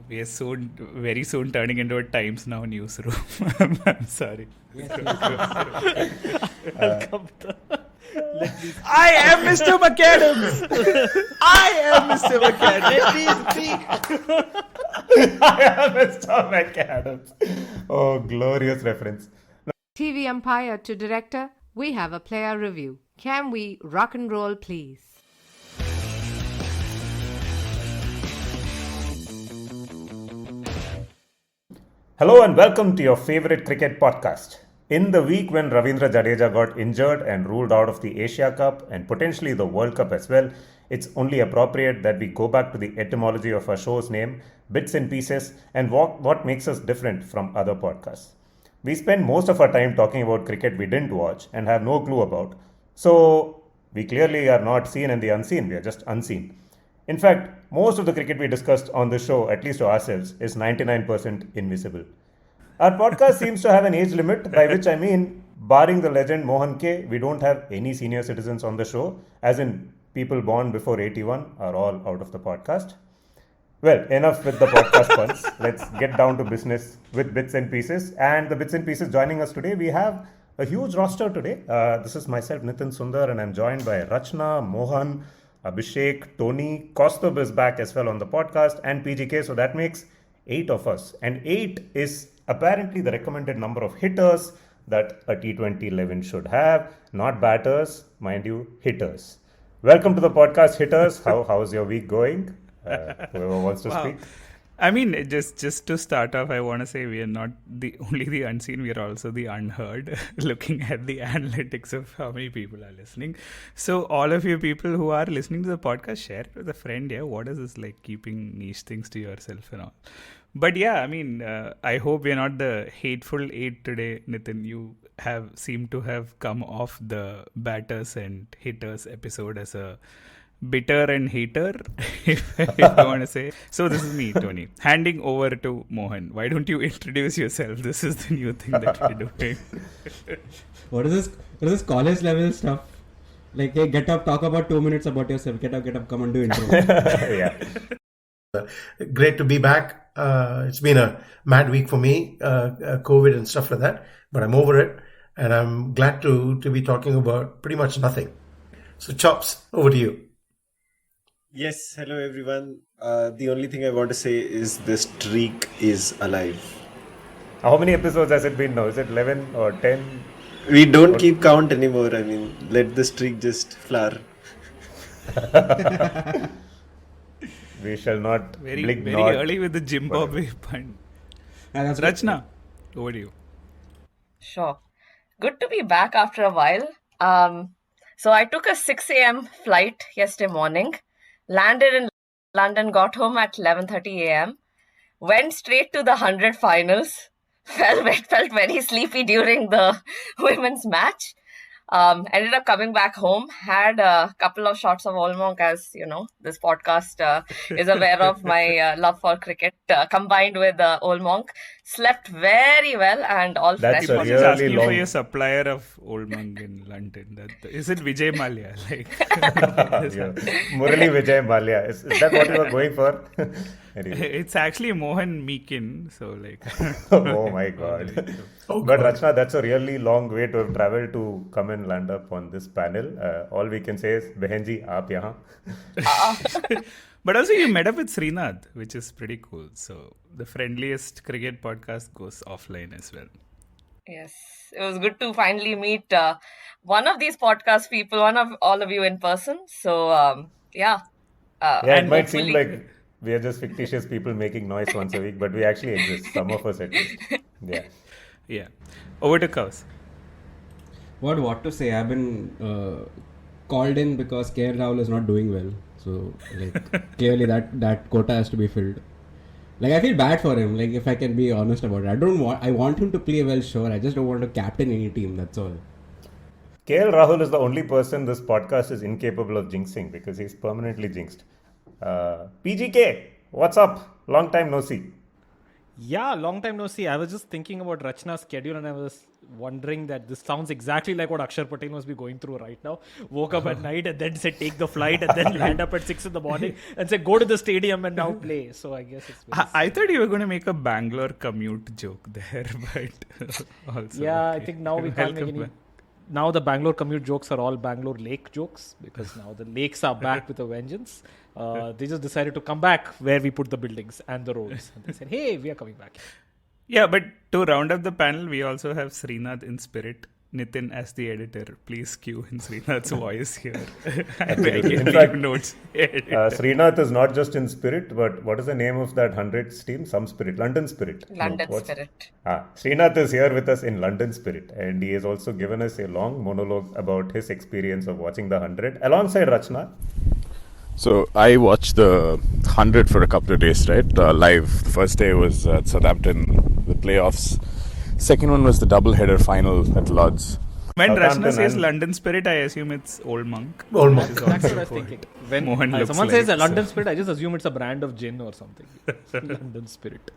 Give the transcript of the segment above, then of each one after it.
We are soon, very soon turning into a Times Now newsroom. I'm sorry. I am Mr. McAdams. I am Mr. McAdams. I am Mr. McAdams. Oh, glorious reference. TV umpire to director, we have a player review. Can we rock and roll, please? Hello and welcome to your favorite cricket podcast. In the week when Ravindra Jadeja got injured and ruled out of the Asia Cup and potentially the World Cup as well, it's only appropriate that we go back to the etymology of our show's name, Bits and Pieces, and what makes us different from other podcasts. We spend most of our time talking about cricket we didn't watch and have no clue about. So, we clearly are not seen and the unseen, we are just unseen. In fact, most of the cricket we discussed on the show, at least to ourselves, is 99% invisible. Our podcast seems to have an age limit, by which I mean, barring the legend Mohan K, we don't have any senior citizens on the show, as in people born before 81 are all out of the podcast. Well, enough with the podcast puns. Let's get down to business with Bits and Pieces. And the Bits and Pieces joining us today, we have a huge roster today. This is myself, Nitin Sundar, and I'm joined by Rachna, Mohan, Abhishek, Tony, Kaustubh is back as well on the podcast, and PGK. So that makes 8 of us. And 8 is apparently the recommended number of hitters that a T20 11 should have. Not batters, mind you, hitters. Welcome to the podcast, hitters. How's your week going? Whoever wants to speak. I mean, just to start off, I want to say we are not only the unseen, we are also the unheard, looking at the analytics of how many people are listening. So all of you people who are listening to the podcast, share it with a friend. Yeah, what is this like keeping niche things to yourself and all? But yeah, I mean, I hope we're not the hateful 8 today, Nitin. You seem to have come off the batters and hitters episode as a bitter and hater, if I want to say. So this is me, Tony, handing over to Mohan. Why don't you introduce yourself? This is the new thing that we're doing. What is this college level stuff? Like, hey, get up, talk about 2 minutes about yourself. Get up, come and do intro. Yeah. Great to be back. It's been a mad week for me, COVID and stuff like that, but I'm over it, and I'm glad to be talking about pretty much nothing. So, Chops, over to you. Yes, hello everyone. The only thing I want to say is the streak is alive. How many episodes has it been now? Is it 11 or 10? We don't keep count anymore. I mean, let the streak just flower. We shall not Very blink not. early with the Zimbabwe pun. That's Rachna, over to you. Sure. Good to be back after a while. So I took a 6 a.m. flight yesterday morning, landed in London, got home at 11:30 a.m., went straight to the 100 finals, felt very sleepy during the women's match. Ended up coming back home, had a couple of shots of Olmonk, as you know, this podcast is aware of my love for cricket, combined with Olmonk. Slept very well and all That's fresh. a I was really asking long- for your supplier of Old Monk in London. Is it Vijay Mallya? Like, Yeah. Murali Vijay Mallya. Is that what you were going for? Anyway. it's actually Mohan Meakin. So like, Oh my god. But Rachna, that's a really long way to have traveled to come and land up on this panel. All we can say is, Behenji, aap yahan. but also you met up with Srinath, which is pretty cool. So the friendliest cricket podcast goes offline as well. Yes, it was good to finally meet one of these podcast people, one of all of you in person. So, yeah. Yeah, it and might seem hopefully- like we are just fictitious people making noise once a week, but we actually exist. Some of us at least. Yeah. Yeah. Over to Kaus. what to say? I've been called in because KL Rahul is not doing well. So, like, clearly that quota has to be filled. Like, I feel bad for him, like, if I can be honest about it. I want him to play well, sure. I just don't want to captain any team, that's all. KL Rahul is the only person this podcast is incapable of jinxing because he's permanently jinxed. PGK, what's up? Long time no see. Yeah, long time no see. I was just thinking about Rachna's schedule and I was wondering that this sounds exactly like what Akshar Patel must be going through right now. Woke up at night and then said take the flight and then land up at 6 in the morning and say go to the stadium and now play. So I guess it's I thought you were going to make a Bangalore commute joke there, but also. yeah, okay. I think now we can't make Welcome any. back. Now the Bangalore commute jokes are all Bangalore lake jokes because now the lakes are back with a vengeance. They just decided to come back where we put the buildings and the roads. And they said, hey, we are coming back. Yeah, but to round up the panel, we also have Srinath in spirit. Nitin as the editor. Please cue in Srinath's voice here. In fact, notes. Srinath is not just in spirit, but what is the name of that 100s team? Some Spirit. London Spirit. London Spirit. Srinath is here with us in London Spirit, and he has also given us a long monologue about his experience of watching the 100 alongside Rachna. So I watched the 100 for a couple of days, right? Live. The first day was at Southampton, the playoffs. Second one was the double-header final at Lord's. When Southampton Rachna says and- London Spirit, I assume it's Old Monk. Old Monk. That's what I was thinking. When Mohan looks someone like, says a London so- Spirit, I just assume it's a brand of gin or something. London Spirit.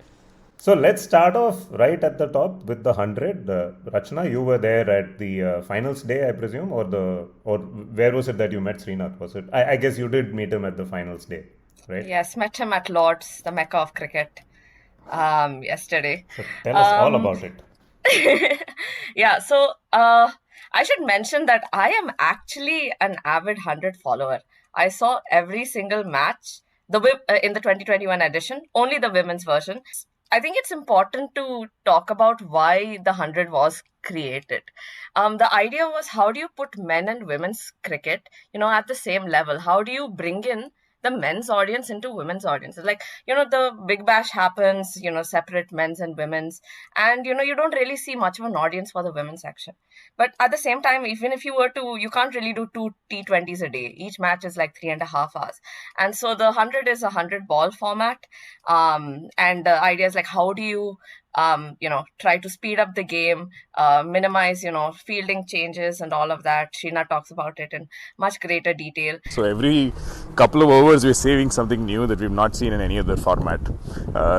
So let's start off right at the top with the 100. Rachna, you were there at the finals day, I presume, or where was it that you met Srinath? Was it? I guess you did meet him at the finals day, right? Yes, met him at Lord's, the mecca of cricket, yesterday. So tell us all about it. Yeah, so I should mention that I am actually an avid 100 follower. I saw every single match in the 2021 edition, only the women's version. I think it's important to talk about why the 100 was created. The idea was, how do you put men and women's cricket, at the same level? How do you bring in the men's audience into women's audiences? Like, the Big Bash happens, separate men's and women's, and, you don't really see much of an audience for the women's section. But at the same time, even if you can't really do 2 T20s a day. Each match is like 3.5 hours. And so the 100 is a 100 ball format. And the idea is like, how do you, try to speed up the game, minimize, fielding changes and all of that. Srinath talks about it in much greater detail. So every couple of overs, we're saving something new that we've not seen in any other format.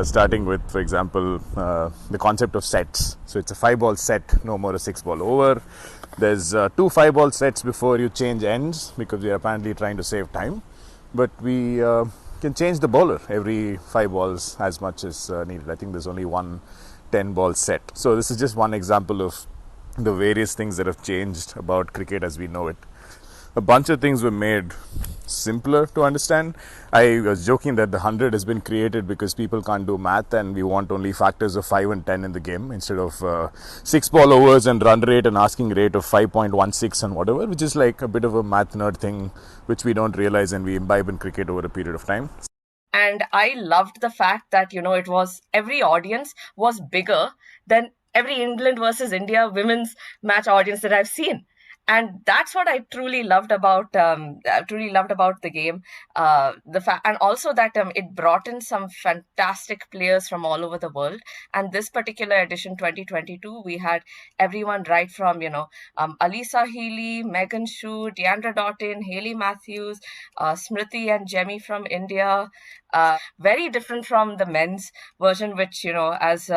Starting with, for example, the concept of sets. So it's a 5-ball set, no more a 6-ball over. There's 2 5-ball sets before you change ends because we're apparently trying to save time. But we can change the bowler every 5 balls as much as needed. I think there's only one 10-ball set. So this is just one example of the various things that have changed about cricket as we know it. A bunch of things were made simpler to understand. I was joking that the 100 has been created because people can't do math and we want only factors of 5 and 10 in the game instead of 6-ball overs and run rate and asking rate of 5.16 and whatever, which is like a bit of a math nerd thing which we don't realize and we imbibe in cricket over a period of time. And I loved the fact that, it was every audience was bigger than every England versus India women's match audience that I've seen. And that's what I truly loved about the game. And also that it brought in some fantastic players from all over the world. And this particular edition, 2022, we had everyone right from Alisa Healy, Megan Shue, Deandra Doughton, Hayley Matthews, Smriti and Jemmy from India. Very different from the men's version, which as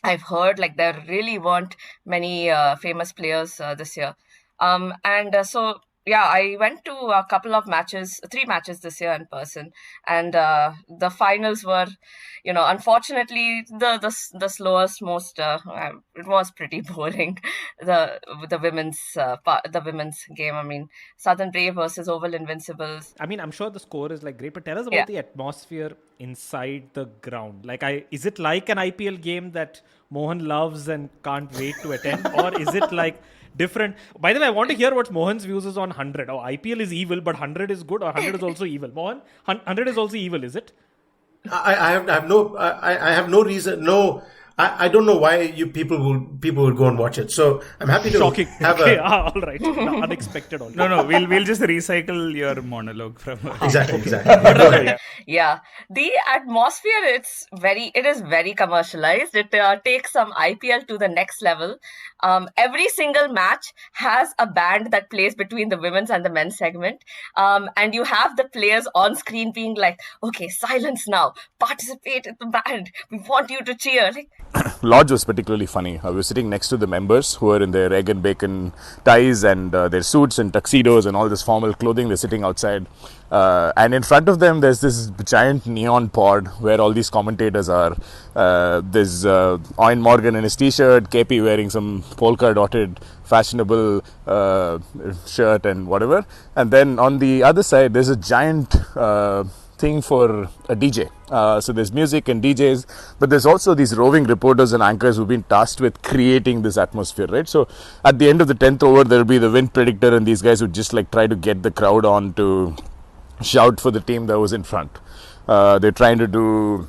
I've heard, like, there really weren't many famous players this year. So I went to a couple of matches, 3 matches this year in person. And the finals were, unfortunately, the slowest, most, it was pretty boring. The women's game. I mean, Southern Brave versus Oval Invincibles. I mean, I'm sure the score is like great, but tell us about the atmosphere inside the ground. Like, is it like an IPL game that Mohan loves and can't wait to attend, or is it like different? By the way, I want to hear what Mohan's views is on 100. Oh, IPL is evil, but 100 is good, or 100 is also evil. Mohan, 100 is also evil, is it? I have no reason. No, I don't know why people would go and watch it. So I'm happy to Shocking. have Okay, a all right. Unexpected. Also. No, we'll just recycle your monologue from exactly. Yeah, the atmosphere it is very commercialized. It takes some IPL to the next level. Every single match has a band that plays between the women's and the men's segment, and you have the players on screen being like, "Okay, silence now. Participate in the band. We want you to cheer." Like, Lodge was particularly funny. We were sitting next to the members who are in their egg and bacon ties and their suits and tuxedos and all this formal clothing. They're sitting outside. And in front of them, there's this giant neon pod where all these commentators are. There's Owen Morgan in his t-shirt, KP wearing some polka-dotted, fashionable shirt and whatever. And then on the other side, there's a giant thing for a DJ. So there's music and DJs, but there's also these roving reporters and anchors who've been tasked with creating this atmosphere, right? So at the end of the 10th over, there'll be the wind predictor and these guys who just like try to get the crowd on to shout for the team that was in front. They're trying to do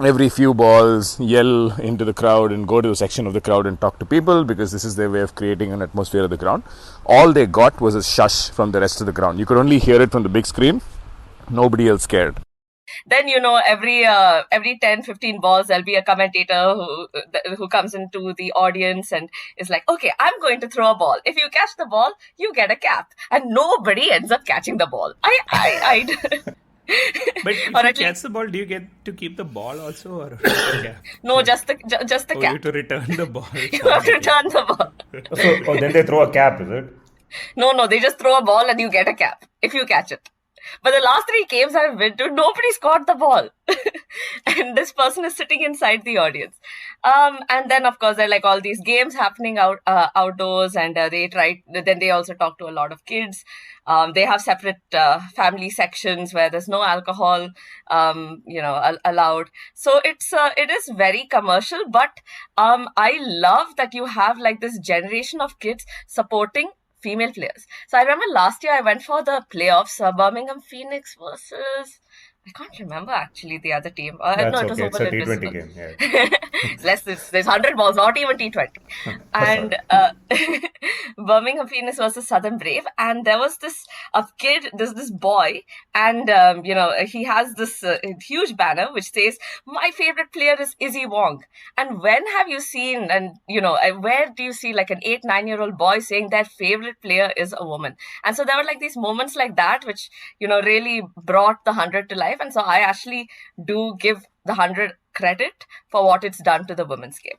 every few balls, yell into the crowd and go to a section of the crowd and talk to people because this is their way of creating an atmosphere of the ground. All they got was a shush from the rest of the ground. You could only hear it from the big screen. Nobody else cared. Then, every 10-15 balls, there'll be a commentator who comes into the audience and is like, okay, I'm going to throw a ball. If you catch the ball, you get a cap. And nobody ends up catching the ball. But if you catch the ball, do you get to keep the ball also? Or No, just the or cap. you to return the ball. You have to return the ball. So then they throw a cap, is it? No, they just throw a ball and you get a cap if you catch it. But the last 3 games I've been to, nobody's caught the ball. And this person is sitting inside the audience. And then, of course, there are like all these games happening outdoors, and then they also talk to a lot of kids. They have separate family sections where there's no alcohol, allowed. So it is very commercial, but I love that you have like this generation of kids supporting female players. So I remember last year I went for the playoffs, Birmingham Phoenix versus, I can't remember actually the other team. That's no, it was okay. It's over a in T20 Brisbane. game. Yeah. There's 100 balls, not even T20. And Birmingham Phoenix versus Southern Brave, and there was this kid, this boy, and he has this huge banner which says, "My favorite player is Izzy Wong." And when have you seen, and where do you see like an 8-9-year-old boy saying their favorite player is a woman? And so there were like these moments like that which really brought the 100 to life. And so I actually do give the 100 credit for what it's done to the women's game.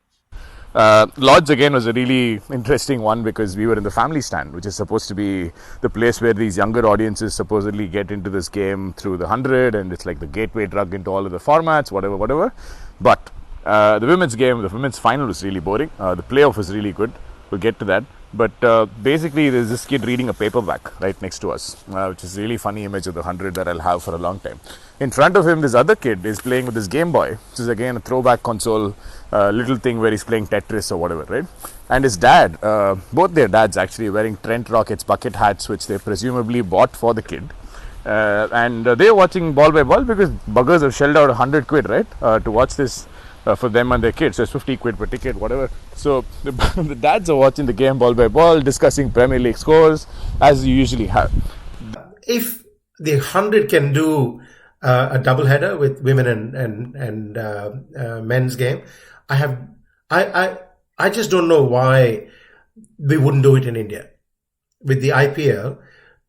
Lodge again was a really interesting one because we were in the family stand, which is supposed to be the place where these younger audiences supposedly get into this game through the 100, and it's like the gateway drug into all of the formats, whatever. But the women's game, the women's final was really boring. The playoff was really good. We'll get to that. But basically, there's this kid reading a paperback right next to us, which is a really funny image of the 100 that I'll have for a long time. In front of him, this other kid is playing with his Game Boy, which is again a throwback console, little thing where he's playing Tetris or whatever, right? And his dad, both their dads actually wearing Trent Rockets bucket hats, which they presumably bought for the kid. And they're watching ball by ball because buggers have shelled out 100 quid, right, to watch this. For them and their kids, so it's 50 quid per ticket, whatever. So the dads are watching the game ball by ball, discussing Premier League scores, as you usually have. If the 100 can do a double header with women and men's game, I just don't know why we wouldn't do it in India with the IPL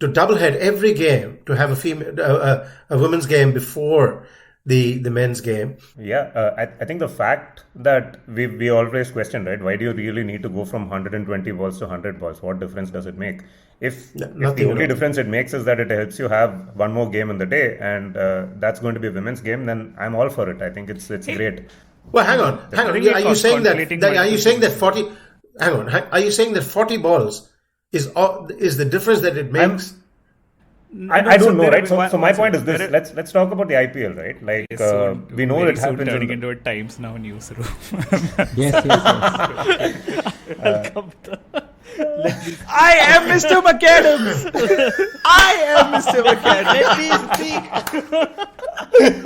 to double head every game, to have a women's game before the men's game. Yeah, I think the fact that we always question, right, why do you really need to go from 120 balls to 100 balls? What difference does it make? If the only difference it makes is that it helps you have one more game in the day, and that's going to be a women's game, then I'm all for it. I think it's great. Well, hang on. Are you saying that 40? Hang on. Are you saying that 40 balls is the difference that it makes? I don't know, right? So my point is this: let's talk about the IPL, right? Like we know it happens. Turning into a Times Now newsroom. Yes. Welcome. I am Mr. McAdams. I am Mr. McAdams. Let me speak.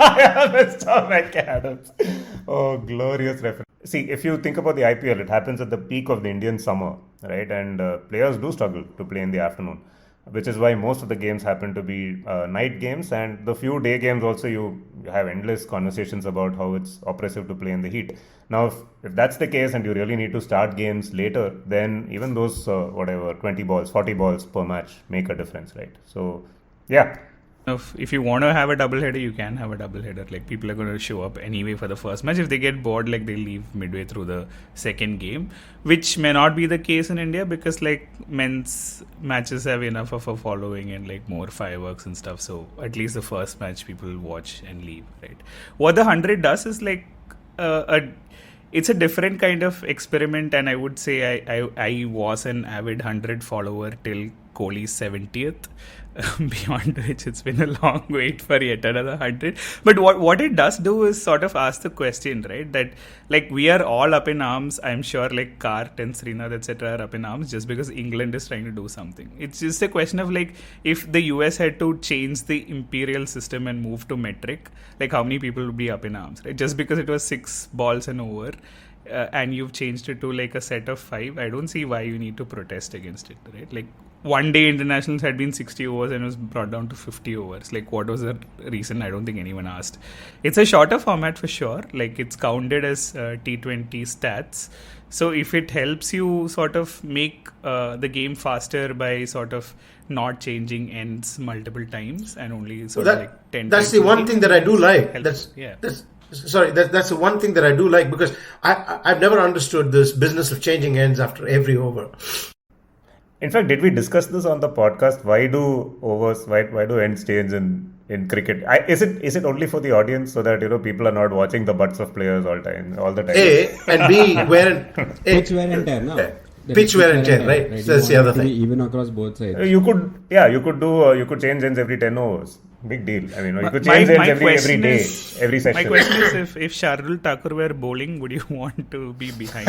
I am Mr. McAdams. Oh, glorious reference. See, if you think about the IPL, it happens at the peak of the Indian summer, right? And players do struggle to play in the afternoon, which is why most of the games happen to be night games. And the few day games also, you have endless conversations about how it's oppressive to play in the heat. Now, if that's the case and you really need to start games later, then even those, 20 balls, 40 balls per match make a difference, right? So, yeah. If you want to have a doubleheader, you can have a doubleheader. Like, people are going to show up anyway for the first match. If they get bored, like, they'll leave midway through the second game, which may not be the case in India because, like, men's matches have enough of a following and, like, more fireworks and stuff. So at least the first match people watch and leave, right? What the 100 does is, like, it's a different kind of experiment, and I would say I was an avid 100 follower till Kohli's 70th. Beyond which it's been a long wait for yet another 100. But what it does do is sort of ask the question, right? That, like, we are all up in arms. I'm sure, like, Kart and Srinath, etc. are up in arms just because England is trying to do something. It's just a question of, like, if the US had to change the imperial system and move to metric, like, how many people would be up in arms, right? Just because it was 6 balls and over. And you've changed it to, like, a set of 5, I don't see why you need to protest against it, right? Like, one day internationals had been 60 overs and was brought down to 50 overs. Like, what was the reason? I don't think anyone asked. It's a shorter format for sure. Like, it's counted as T20 stats. So if it helps you sort of make the game faster by sort of not changing ends multiple times and only sort of like 10 That's the one thing that I do like. That's the one thing that I do like, because I've never understood this business of changing ends after every over. In fact, did we discuss this on the podcast? Why do ends change in cricket? Is it only for the audience so that, people are not watching the butts of players all the time? A and B, pitch wear and tear, no? Pitch wear and tear, right? So that's the other thing. Even across both sides. You could change ends every 10 overs. Big deal. I mean, you could change ends every day, every session. My question is, if Shardul Thakur were bowling, would you want to be behind?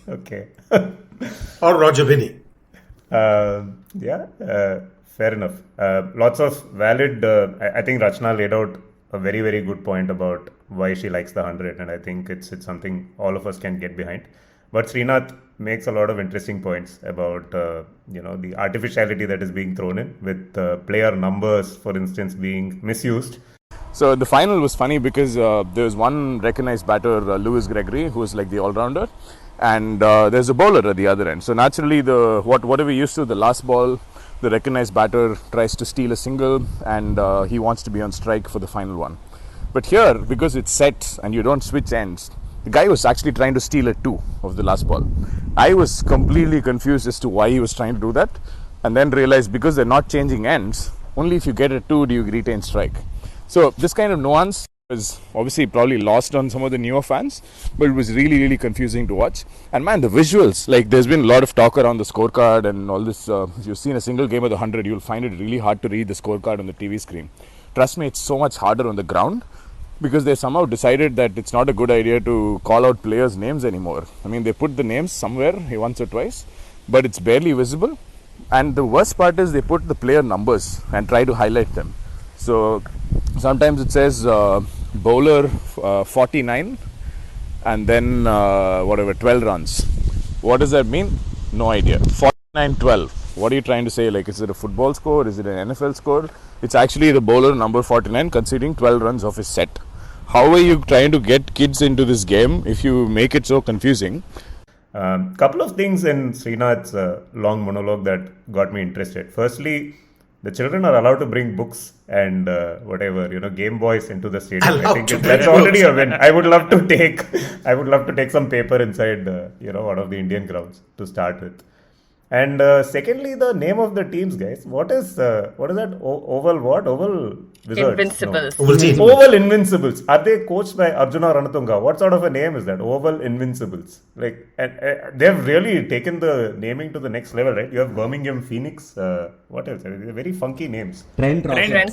Okay. Or Roger Binney. Fair enough. Lots of valid. I think Rachna laid out a very, very good point about why she likes the 100, and I think it's something all of us can get behind. But Srinath makes a lot of interesting points about the artificiality that is being thrown in with player numbers, for instance, being misused. So the final was funny because there was one recognized batter, Lewis Gregory, who was like the all-rounder, and there's a bowler at the other end. So naturally, what are we used to? The last ball, the recognized batter tries to steal a single, and he wants to be on strike for the final one. But here, because it's set and you don't switch ends, the guy was actually trying to steal a 2 of the last ball. I was completely confused as to why he was trying to do that, and then realized because they're not changing ends, only if you get a 2 do you retain strike. So this kind of nuance was obviously probably lost on some of the newer fans, but it was really, really confusing to watch. And man, the visuals, like, there's been a lot of talk around the scorecard and all this. If you've seen a single game of the 100, you'll find it really hard to read the scorecard on the TV screen. Trust me, it's so much harder on the ground because they somehow decided that it's not a good idea to call out players' names anymore. I mean, they put the names somewhere once or twice, but it's barely visible. And the worst part is they put the player numbers and try to highlight them. So sometimes it says bowler 49 and then 12 runs. What does that mean? No idea. 49-12. What are you trying to say? Like, is it a football score? Is it an NFL score? It's actually the bowler number 49 conceding 12 runs off his set. How are you trying to get kids into this game if you make it so confusing? Couple of things in Srinath's long monologue that got me interested. Firstly, the children are allowed to bring books and Game Boys into the stadium. I think that's already a win. I would love to take some paper inside one of the Indian grounds to start with. And secondly, the name of the teams, guys. What is that? Oval what? Oval Wizards? Invincibles. No. Oval team. Oval Invincibles. Are they coached by Arjuna Ranatunga? What sort of a name is that? Oval Invincibles. Like, and they've really taken the naming to the next level, right? You have Birmingham Phoenix. What else? They're very funky names. Trent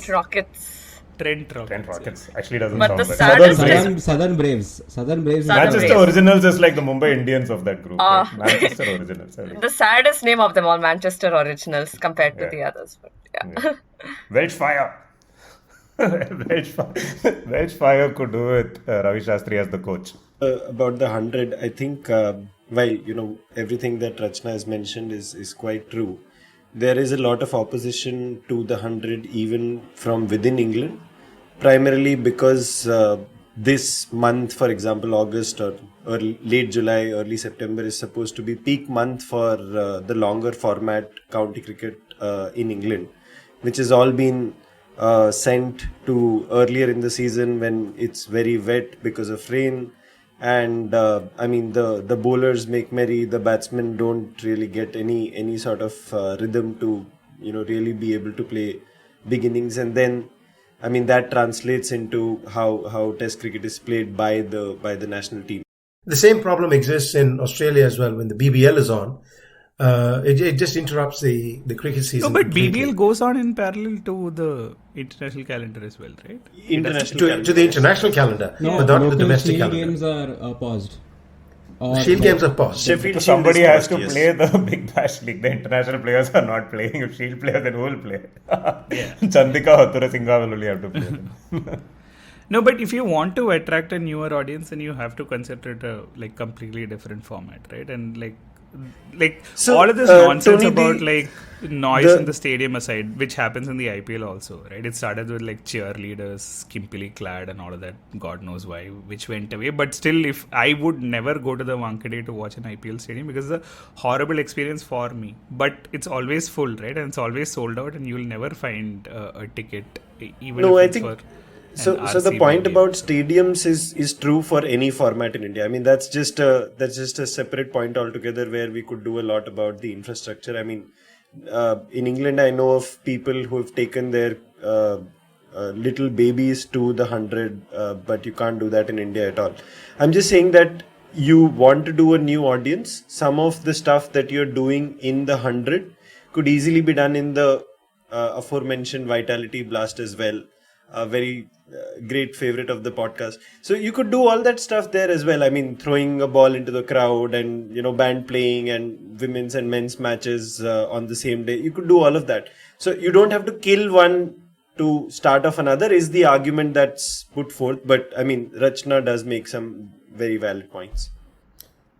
Rockets. Trent Rockets. Trent Rockets actually doesn't But sound the like saddest Southern is- Southern Braves. Southern Braves. Southern Manchester Braves. Originals is like the Mumbai Indians of that group. Ah. Right? Manchester Originals. I think. The saddest name of them all, Manchester Originals, compared to Yeah. the others. But yeah. Yeah. Welsh Fire. Welsh Fire could do with Ravi Shastri as the coach. About the 100, I think, while everything that Rachna has mentioned is quite true, there is a lot of opposition to the 100 even from within England, primarily because this month, for example, August or late July, early September is supposed to be peak month for the longer format county cricket in England, which has all been sent to earlier in the season when it's very wet because of rain. And the bowlers make merry, the batsmen don't really get any sort of rhythm to really be able to play big innings. And then that translates into how test cricket is played by the national team. The same problem exists in Australia as well when the BBL is on. It just interrupts the cricket season. No, but completely. BBL goes on in parallel to the international calendar as well, right? To the international calendar, No, but not the local domestic Shield calendar. games are paused. The Shield games are paused. Sheffield So somebody Shield is has to paused, play the Big Bash League. The international players are not playing. If Shield players, then who will play? Chandika Hathura Singha will only have to play them. No, but if you want to attract a newer audience, then you have to consider it a completely different format, right? And So, all of this nonsense Tony, about noise the- in the stadium aside, which happens in the IPL also, right? It started with cheerleaders, skimpily clad, and all of that. God knows why, which went away. But still, if I would never go to the Wankhede to watch an IPL stadium because it's a horrible experience for me. But it's always full, right? And it's always sold out, and you'll never find a ticket, even No, if I it's think. for. So the RCB point game. about stadiums is true for any format in India. I mean, that's just a separate point altogether where we could do a lot about the infrastructure. I mean, in England, I know of people who have taken their little babies to the 100, but you can't do that in India at all. I'm just saying that you want to do a new audience. Some of the stuff that you're doing in the 100 could easily be done in the aforementioned Vitality Blast as well. A very great favorite of the podcast. So you could do all that stuff there as well. I mean, throwing a ball into the crowd and, band playing and women's and men's matches on the same day. You could do all of that. So you don't have to kill one to start off another is the argument that's put forth. But I mean, Rachna does make some very valid points.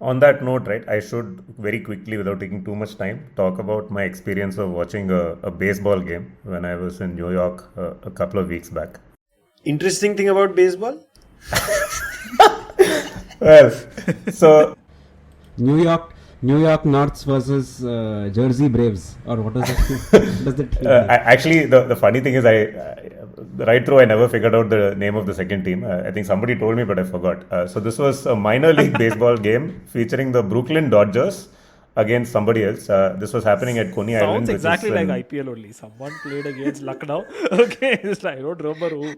On that note, right, I should very quickly, without taking too much time, talk about my experience of watching a baseball game when I was in New York a couple of weeks back. Interesting thing about baseball? Well, so New York Norths versus Jersey Braves, or what is it? Does that actually, the funny thing is, right through I never figured out the name of the second team. I think somebody told me, but I forgot. So this was a minor league baseball game featuring the Brooklyn Dodgers against somebody else. This was happening at Coney Island. Sounds which exactly is like in- IPL only. Someone played against Lucknow. Okay, it's like, I don't remember who.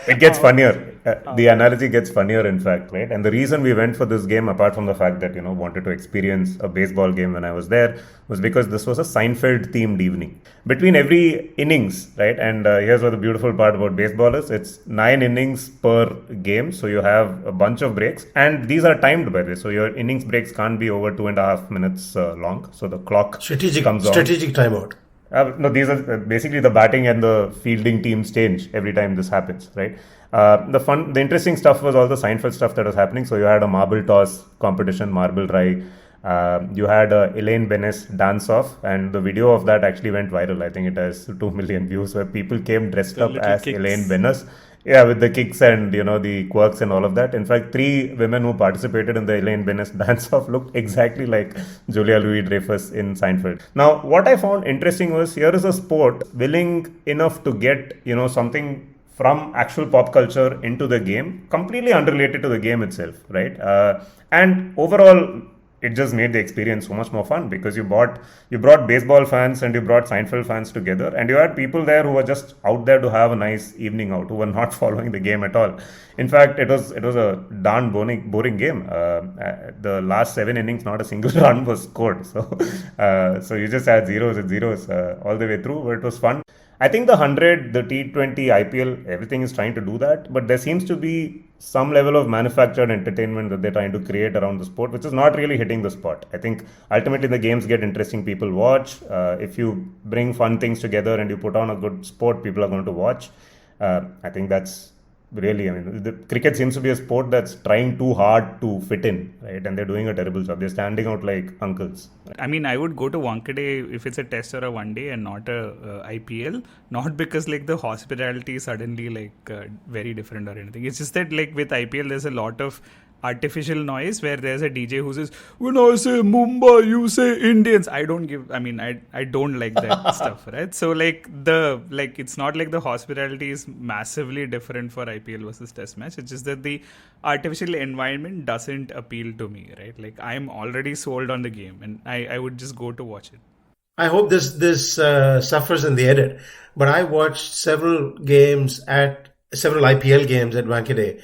It gets funnier. The analogy gets funnier, in fact, right? And the reason we went for this game, apart from the fact that, wanted to experience a baseball game when I was there, was because this was a Seinfeld themed evening. Between every innings, right? And here's what the beautiful part about baseball is: it's 9 innings per game. So you have a bunch of breaks. And these are timed, by the way. So your innings breaks can't be over 2.5 minutes long. So the clock comes on. Strategic timeout. No, these are basically the batting and the fielding teams change every time this happens, right? The interesting stuff was all the Seinfeld stuff that was happening. So you had a marble toss competition, marble rye. You had Elaine Benes dance off, and the video of that actually went viral. I think it has 2 million views, where people came dressed up little as kicks. Elaine Benes. Yeah, with the kicks and the quirks and all of that. In fact, 3 women who participated in the Elaine Benes dance-off looked exactly like Julia Louis-Dreyfus in Seinfeld. Now, what I found interesting was here is a sport willing enough to get something from actual pop culture into the game, completely unrelated to the game itself, right? And overall, it just made the experience so much more fun because you brought baseball fans and you brought Seinfeld fans together, and you had people there who were just out there to have a nice evening out, who were not following the game at all. In fact, it was a darn boring game. The last 7 innings, not a single run was scored. So you just had zeros and zeros all the way through, but it was fun. I think the 100, the T20, IPL, everything is trying to do that, but there seems to be some level of manufactured entertainment that they're trying to create around the sport, which is not really hitting the spot. I think ultimately the games get interesting, people watch. If you bring fun things together and you put on a good sport, people are going to watch. I think that's really, I mean, the cricket seems to be a sport that's trying too hard to fit in, right? And they're doing a terrible job. They're standing out like uncles. I mean, I would go to Wankhede if it's a test or a one day and not a IPL. Not because like the hospitality is suddenly like very different or anything. It's just that like with IPL, there's a lot of artificial noise where there's a DJ who says, when I say Mumbai, you say Indians. I don't like that stuff, right? So it's not like the hospitality is massively different for IPL versus Test match. It's just that the artificial environment doesn't appeal to me, right? Like I'm already sold on the game and I would just go to watch it. I hope this suffers in the edit, but I watched several IPL games at Wankhede.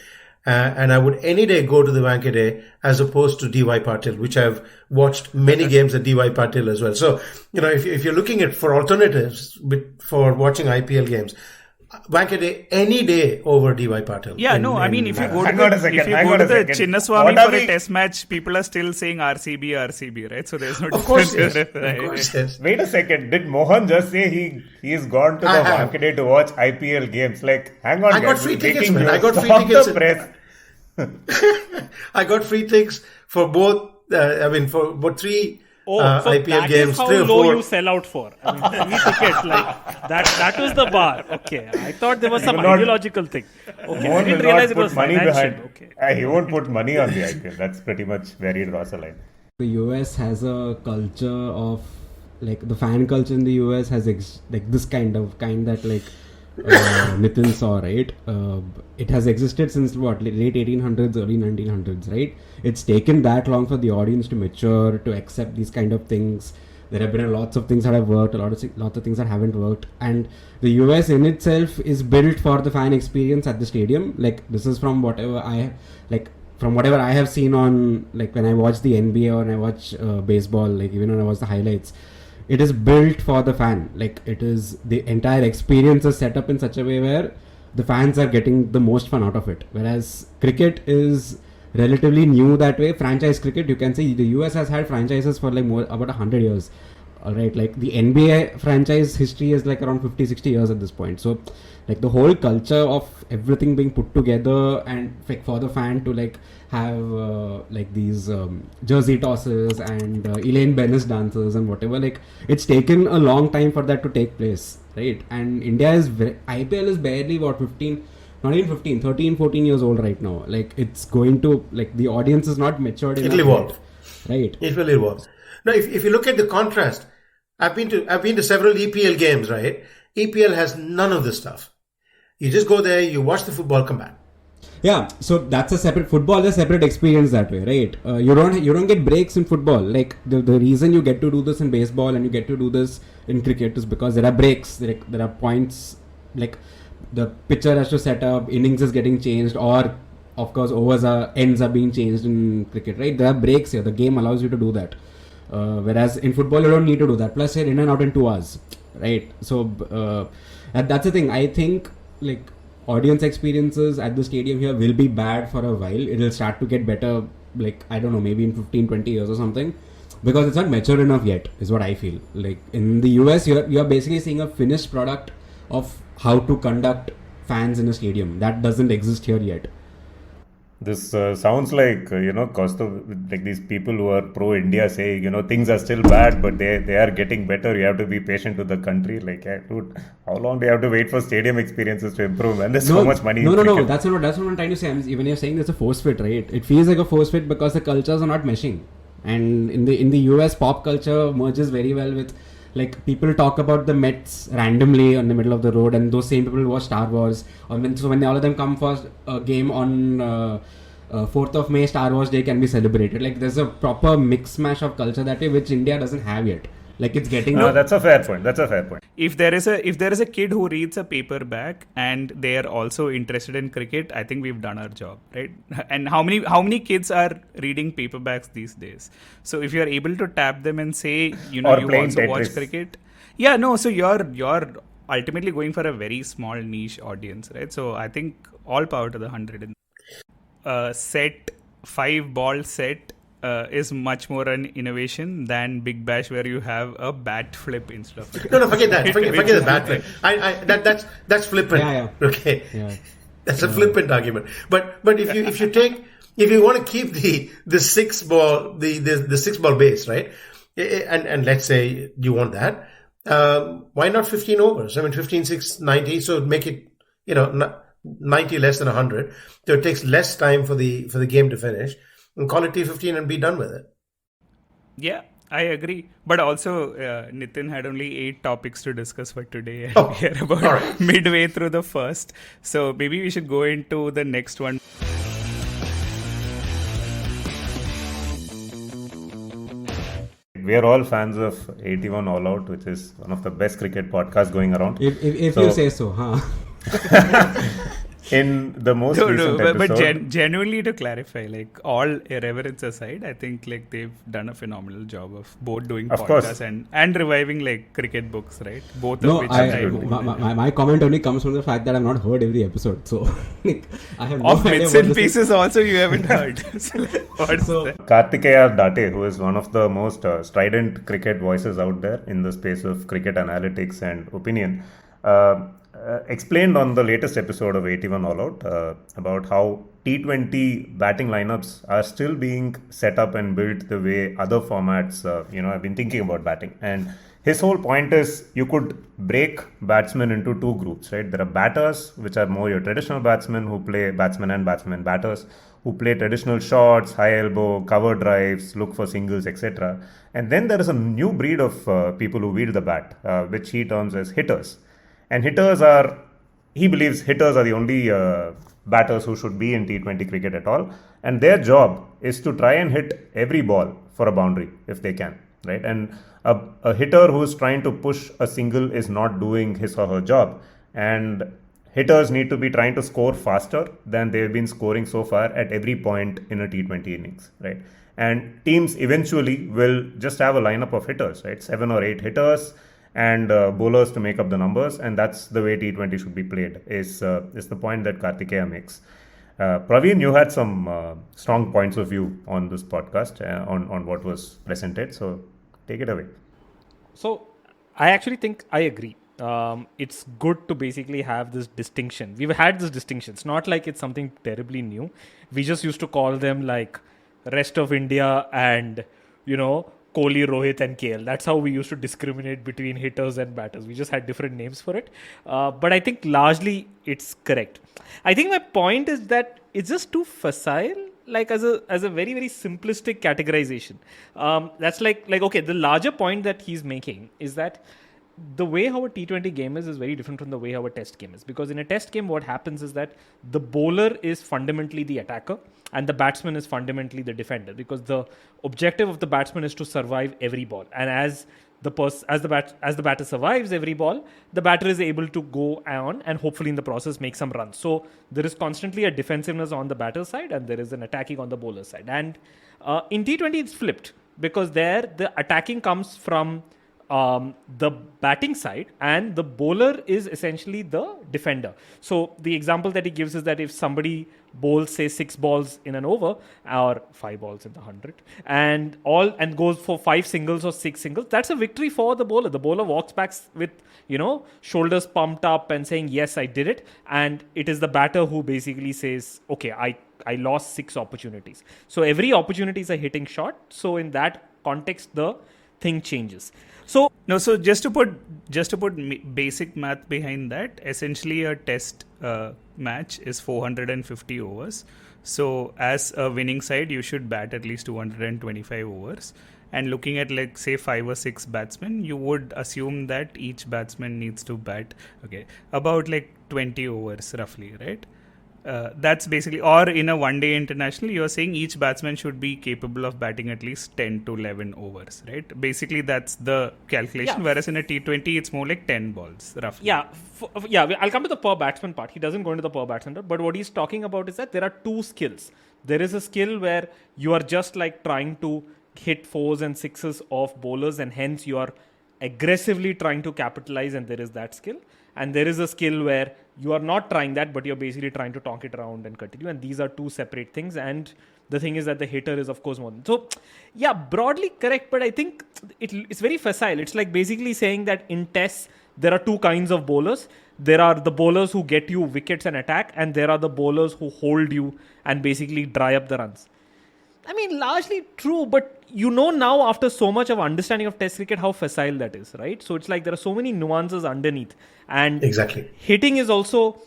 And I would any day go to the Wankhede as opposed to DY Patil, which I've watched many games at DY Patil as well. So, if you're looking for alternatives for watching IPL games, Wankhede any day over DY Patil. Yeah, if you go to the Chinnaswamy for a test match, people are still saying RCB, right? So there's no difference. Of course, yes. Wait a second. Did Mohan just say he's gone to the Wankhede to watch IPL games? Like, hang on, I got free tickets, man. I got free tickets. I got free tickets for both. For about 3 IPL games. How 3 or 4. low you sell out for? I mean, free tickets like that was the bar. Okay, I thought there was some ideological thing. Okay, I didn't realize it was money financial. behind. Okay. He won't put money on the IPL. That's pretty much where he draws a line. The US has a culture of like the fan culture in the US has this kind that like Nitin saw, right? It has existed since late 1800s, early 1900s, right? It's taken that long for the audience to mature, to accept these kind of things. There have been lots of things that have worked, lots of things that haven't worked, and the US in itself is built for the fan experience at the stadium. Like this is from whatever I have seen on like when I watch the NBA or when I watch baseball, like even when I watch the highlights. It is built for the fan. Like it is the entire experience is set up in such a way where the fans are getting the most fun out of it. Whereas cricket is relatively new that way. Franchise cricket, you can say the US has had franchises for like about 100 years. Alright, like the NBA franchise history is like around 50-60 years at this point. So like the whole culture of everything being put together and like for the fan to like have like these jersey tosses and Elaine Bennis dances and whatever, like it's taken a long time for that to take place, right? And IPL is barely 13, 14 years old right now. Like it's going to, like the audience is not matured enough. It'll evolve. Right. It will evolve. Now, if you look at the contrast, I've been to several EPL games, right? EPL has none of this stuff. You just go there, you watch the football, come back. Yeah, so that's a separate experience that way, right? You don't get breaks in football. Like the reason you get to do this in baseball and you get to do this in cricket is because there are breaks, there are points, like the pitcher has to set up, innings is getting changed, or of course ends are being changed in cricket, right? There are breaks here. The game allows you to do that. Whereas in football you don't need to do that. Plus you're in and out in 2 hours, right? So that's the thing. I think like audience experiences at the stadium here will be bad for a while. It'll start to get better, like I don't know, maybe in 15-20 years or something, because it's not mature enough yet, is what I feel. Like in the US you're basically seeing a finished product of how to conduct fans in a stadium. That doesn't exist here yet. This sounds like, like these people who are pro-India saying, things are still bad, but they are getting better. You have to be patient with the country. Like, yeah, dude, how long do you have to wait for stadium experiences to improve? And there's so much money. No. That's not what I'm trying to say. When you're saying there's a force fit, right? It feels like a force fit because the cultures are not meshing. And in the US, pop culture merges very well with, like, people talk about the Mets randomly on the middle of the road, and those same people watch Star Wars. So when all of them come for a game on 4th of May, Star Wars Day can be celebrated. Like, there's a proper mix mash of culture that way, which India doesn't have yet. Like, it's getting... No, that's a fair point. If there is a kid who reads a paperback and they are also interested in cricket, I think we've done our job, right? And how many kids are reading paperbacks these days? So if you're able to tap them and say, you also watch cricket. Yeah, no. So your ultimately going for a very small niche audience, right? So I think all power to the 100. Set 5-ball set is much more an innovation than Big Bash, where you have a bat flip instead of No, forget that. Forget the bat flip. That's flippant. Yeah. Okay, Yeah. that's a flippant argument. But if you want to keep the 6-ball the 6-ball base, right? And let's say you want that, why not 15 overs? I mean, 15, 6, 90. So make it 90 less than 100. So it takes less time for the game to finish. And call it T15 and be done with it. Yeah, I agree. But also, Nitin had only 8 topics to discuss for today. And we are about midway through the first. So maybe we should go into the next one. We are all fans of 81 All Out, which is one of the best cricket podcasts going around. If you say so, huh? In the most recent episode... But genuinely, to clarify, like, all irreverence aside, I think like they've done a phenomenal job of both doing podcasts and reviving like cricket books, right? Both of which my comment only comes from the fact that I've not heard every episode. So I have no of idea bits and pieces also you haven't heard. So Kartikeya Date, who is one of the most strident cricket voices out there in the space of cricket analytics and opinion, explained on the latest episode of 81 All Out about how T20 batting lineups are still being set up and built the way other formats, have been thinking about batting. And his whole point is you could break batsmen into 2 groups, right? There are batters, which are more your traditional batsmen who play batsmen, batters who play traditional shots, high elbow, cover drives, look for singles, etc. And then there is a new breed of people who wield the bat, which he terms as hitters. And he believes hitters are the only batters who should be in T20 cricket at all. And their job is to try and hit every ball for a boundary if they can, right? And a hitter who's trying to push a single is not doing his or her job. And hitters need to be trying to score faster than they've been scoring so far at every point in a T20 innings, right? And teams eventually will just have a lineup of hitters, right? 7 or 8 hitters and bowlers to make up the numbers, and that's the way T20 should be played, is the point that Kartikeya makes. Praveen, you had some strong points of view on this podcast, on what was presented, so take it away. So, I actually think I agree. It's good to basically have this distinction. We've had this distinction. It's not like it's something terribly new. We just used to call them like rest of India and, Kohli, Rohit and KL. That's how we used to discriminate between hitters and batters. We just had different names for it. But I think largely it's correct. I think my point is that it's just too facile, like as a very, very simplistic categorization. That's like okay, the larger point that he's making is that the way how a T20 game is very different from the way how a test game is. Because in a test game, what happens is that the bowler is fundamentally the attacker and the batsman is fundamentally the defender, because the objective of the batsman is to survive every ball. And as the batter survives every ball, the batter is able to go on and hopefully in the process make some runs. So there is constantly a defensiveness on the batter side and there is an attacking on the bowler side. And in T20, it's flipped, because there the attacking comes from the batting side and the bowler is essentially the defender. So the example that he gives is that if somebody bowls say 6 balls in an over or 5 balls in the 100 and goes for 5 singles or 6 singles, that's a victory for the bowler. The bowler walks back with shoulders pumped up and saying, yes, I did it. And it is the batter who basically says, okay, I lost 6 opportunities. So every opportunity is a hitting shot. So in that context, the thing changes. So just to put basic math behind that, essentially a test match is 450 overs. So as a winning side, you should bat at least 225 overs. And looking at like say 5 or 6 batsmen, you would assume that each batsman needs to bat about like 20 overs roughly, right? That's basically, or in a one-day international, you're saying each batsman should be capable of batting at least 10 to 11 overs, right? Basically, that's the calculation. Yeah. Whereas in a T20, it's more like 10 balls, roughly. Yeah, I'll come to the per batsman part. He doesn't go into the per batsman part. But what he's talking about is that there are 2 skills. There is a skill where you are just like trying to hit 4s and 6s of bowlers, and hence you are aggressively trying to capitalize, and there is that skill. And there is a skill where you are not trying that, but you're basically trying to talk it around and continue. And these are two separate things. And the thing is that the hitter is, of course, more than. So, yeah, broadly correct. But I think it's very facile. It's like basically saying that in tests, there are two kinds of bowlers. There are the bowlers who get you wickets and attack. And there are the bowlers who hold you and basically dry up the runs. I mean, largely true, but you know now after so much of understanding of Test cricket how facile that is, right? So it's like there are so many nuances underneath. And Exactly. hitting is also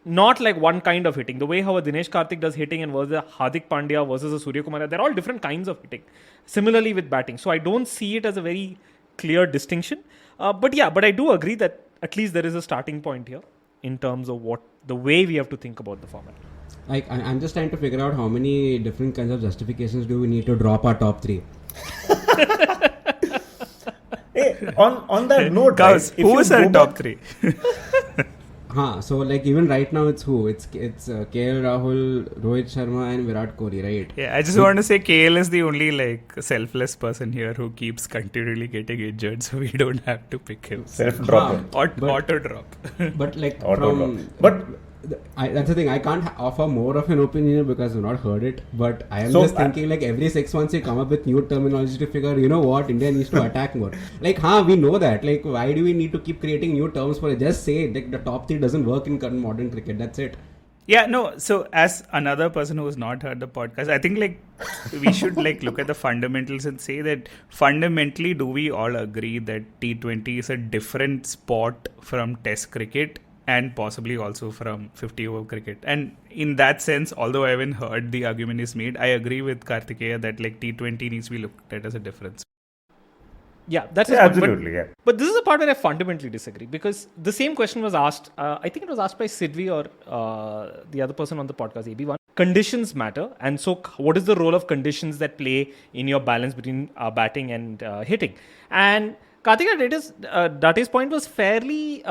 not like one kind of hitting. The way how a Dinesh Karthik does hitting and versus a Hardik Pandya versus a Surya Kumar, they're all different kinds of hitting. Similarly with batting. So I don't see it as a very clear distinction. But I do agree that at least there is a starting point here in terms of what the way we have to think about the format. Like, I'm just trying to figure out how many different kinds of justifications do we need to drop our top 3. Hey, on that note, Guys, right, if who you is our go top back- 3? So like even right now it's who? It's KL Rahul, Rohit Sharma and Virat Kohli, right? Yeah, I just want to say KL is the only like selfless person here who keeps continually getting injured, so we don't have to pick him. Self-dropper. Auto drop. But like Auto from drop. But that's the thing. I can't offer more of an opinion because I've not heard it. But I am So, just thinking like every 6 months you come up with new terminology to figure. You know what? India needs to attack more. Like, we know that. Like, why do we need to keep creating new terms for it? Just say like the top 3 doesn't work in current modern cricket. That's it. Yeah, no. So as another person who has not heard the podcast, I think like we should like look at the fundamentals and say that fundamentally, do we all agree that T20 is a different sport from Test cricket? And possibly also from 50-over cricket. And in that sense, although I haven't heard the argument is made, I agree with Kartikeya that like T20 needs to be looked at as a difference. Yeah, that's absolutely, yeah. But this is a part where I fundamentally disagree because the same question was asked. I think it was asked by Sidvi or the other person on the podcast, AB1. Conditions matter, and so what is the role of conditions that play in your balance between batting and hitting? And Kartikeya Date's point was fairly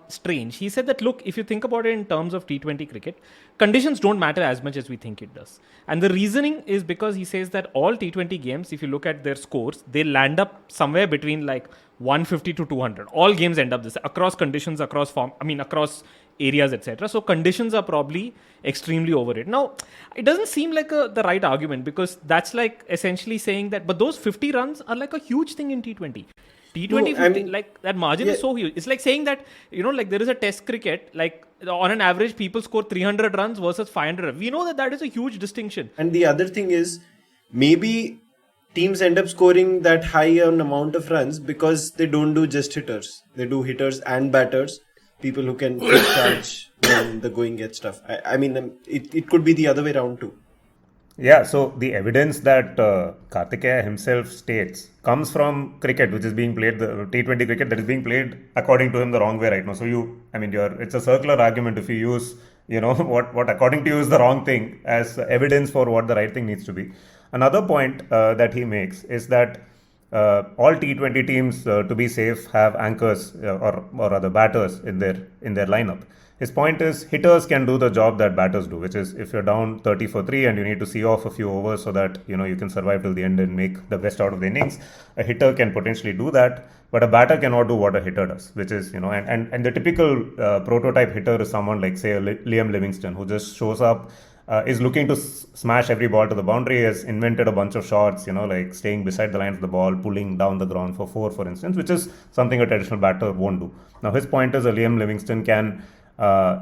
strange. He said that, look, if you think about it in terms of T20 cricket, conditions don't matter as much as we think it does. And the reasoning is because he says that all T20 games, if you look at their scores, they land up somewhere between like 150 to 200. All games end up this across conditions, across areas, etc. So conditions are probably extremely overrated. Now, it doesn't seem like the right argument because that's like essentially saying that, but those 50 runs are like a huge thing in T20. T20, 50, like that margin is so huge. It's like saying that, like there is a Test cricket, like on an average, people score 300 runs versus 500. We know that is a huge distinction. And the other thing is, maybe teams end up scoring that high an amount of runs because they don't do just hitters. They do hitters and batters, people who can take charge when the going gets tough. I mean, it could be the other way around too. Yeah, so the evidence that Kartikeya himself states comes from cricket, which is being played, the T20 cricket that is being played according to him the wrong way right now. So it's a circular argument if you use, what according to you is the wrong thing as evidence for what the right thing needs to be. Another point that he makes is that all T20 teams, to be safe, have anchors or other batters in their lineup. His point is hitters can do the job that batters do, which is if you're down 30 for 3 and you need to see off a few overs so that you can survive till the end and make the best out of the innings, a hitter can potentially do that, but a batter cannot do what a hitter does, which is and the typical prototype hitter is someone like say Liam Livingstone, who just shows up, is looking to smash every ball to the boundary, has invented a bunch of shots, like staying beside the line of the ball, pulling down the ground for 4, for instance, which is something a traditional batter won't do. Now his point is a Liam Livingstone can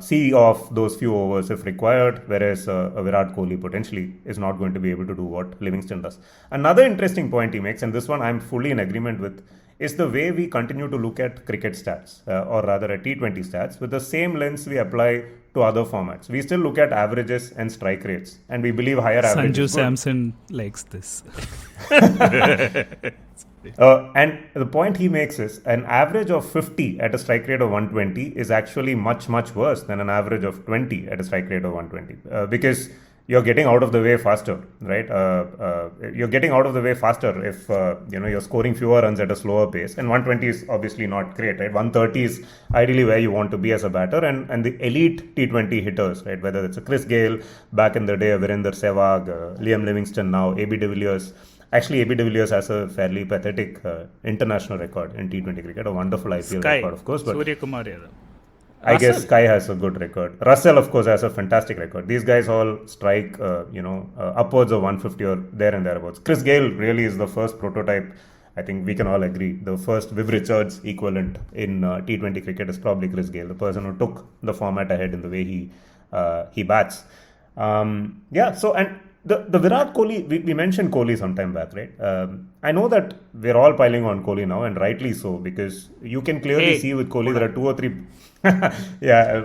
see off those few overs if required, whereas a Virat Kohli potentially is not going to be able to do what Livingstone does. Another interesting point he makes, and this one I'm fully in agreement with, is the way we continue to look at cricket stats, or rather at T20 stats, with the same lens we apply to other formats. We still look at averages and strike rates, and we believe higher average is good. Sanju Samson likes this. And the point he makes is an average of 50 at a strike rate of 120 is actually much, much worse than an average of 20 at a strike rate of 120 because you're getting out of the way faster, right? You're getting out of the way faster if you're scoring fewer runs at a slower pace. And 120 is obviously not great, right? 130 is ideally where you want to be as a batter. And the elite T20 hitters, right? Whether it's a Chris Gayle back in the day, Virender Sehwag, Liam Livingstone now, AB de Villiers, Actually, AB de Villiers has a fairly pathetic international record in T20 cricket, a wonderful IPL record, of course. But Surya Kumar Yadav. I guess Sky has a good record. Russell, of course, has a fantastic record. These guys all strike, upwards of 150 or there and thereabouts. Chris Gayle really is the first prototype. I think we can all agree. The first Viv Richards equivalent in T20 cricket is probably Chris Gayle, the person who took the format ahead in the way he bats. So and the Virat Kohli, we mentioned Kohli some time back, right? I know that we're all piling on Kohli now, and rightly so, because you can clearly see with Kohli there are 2 or 3.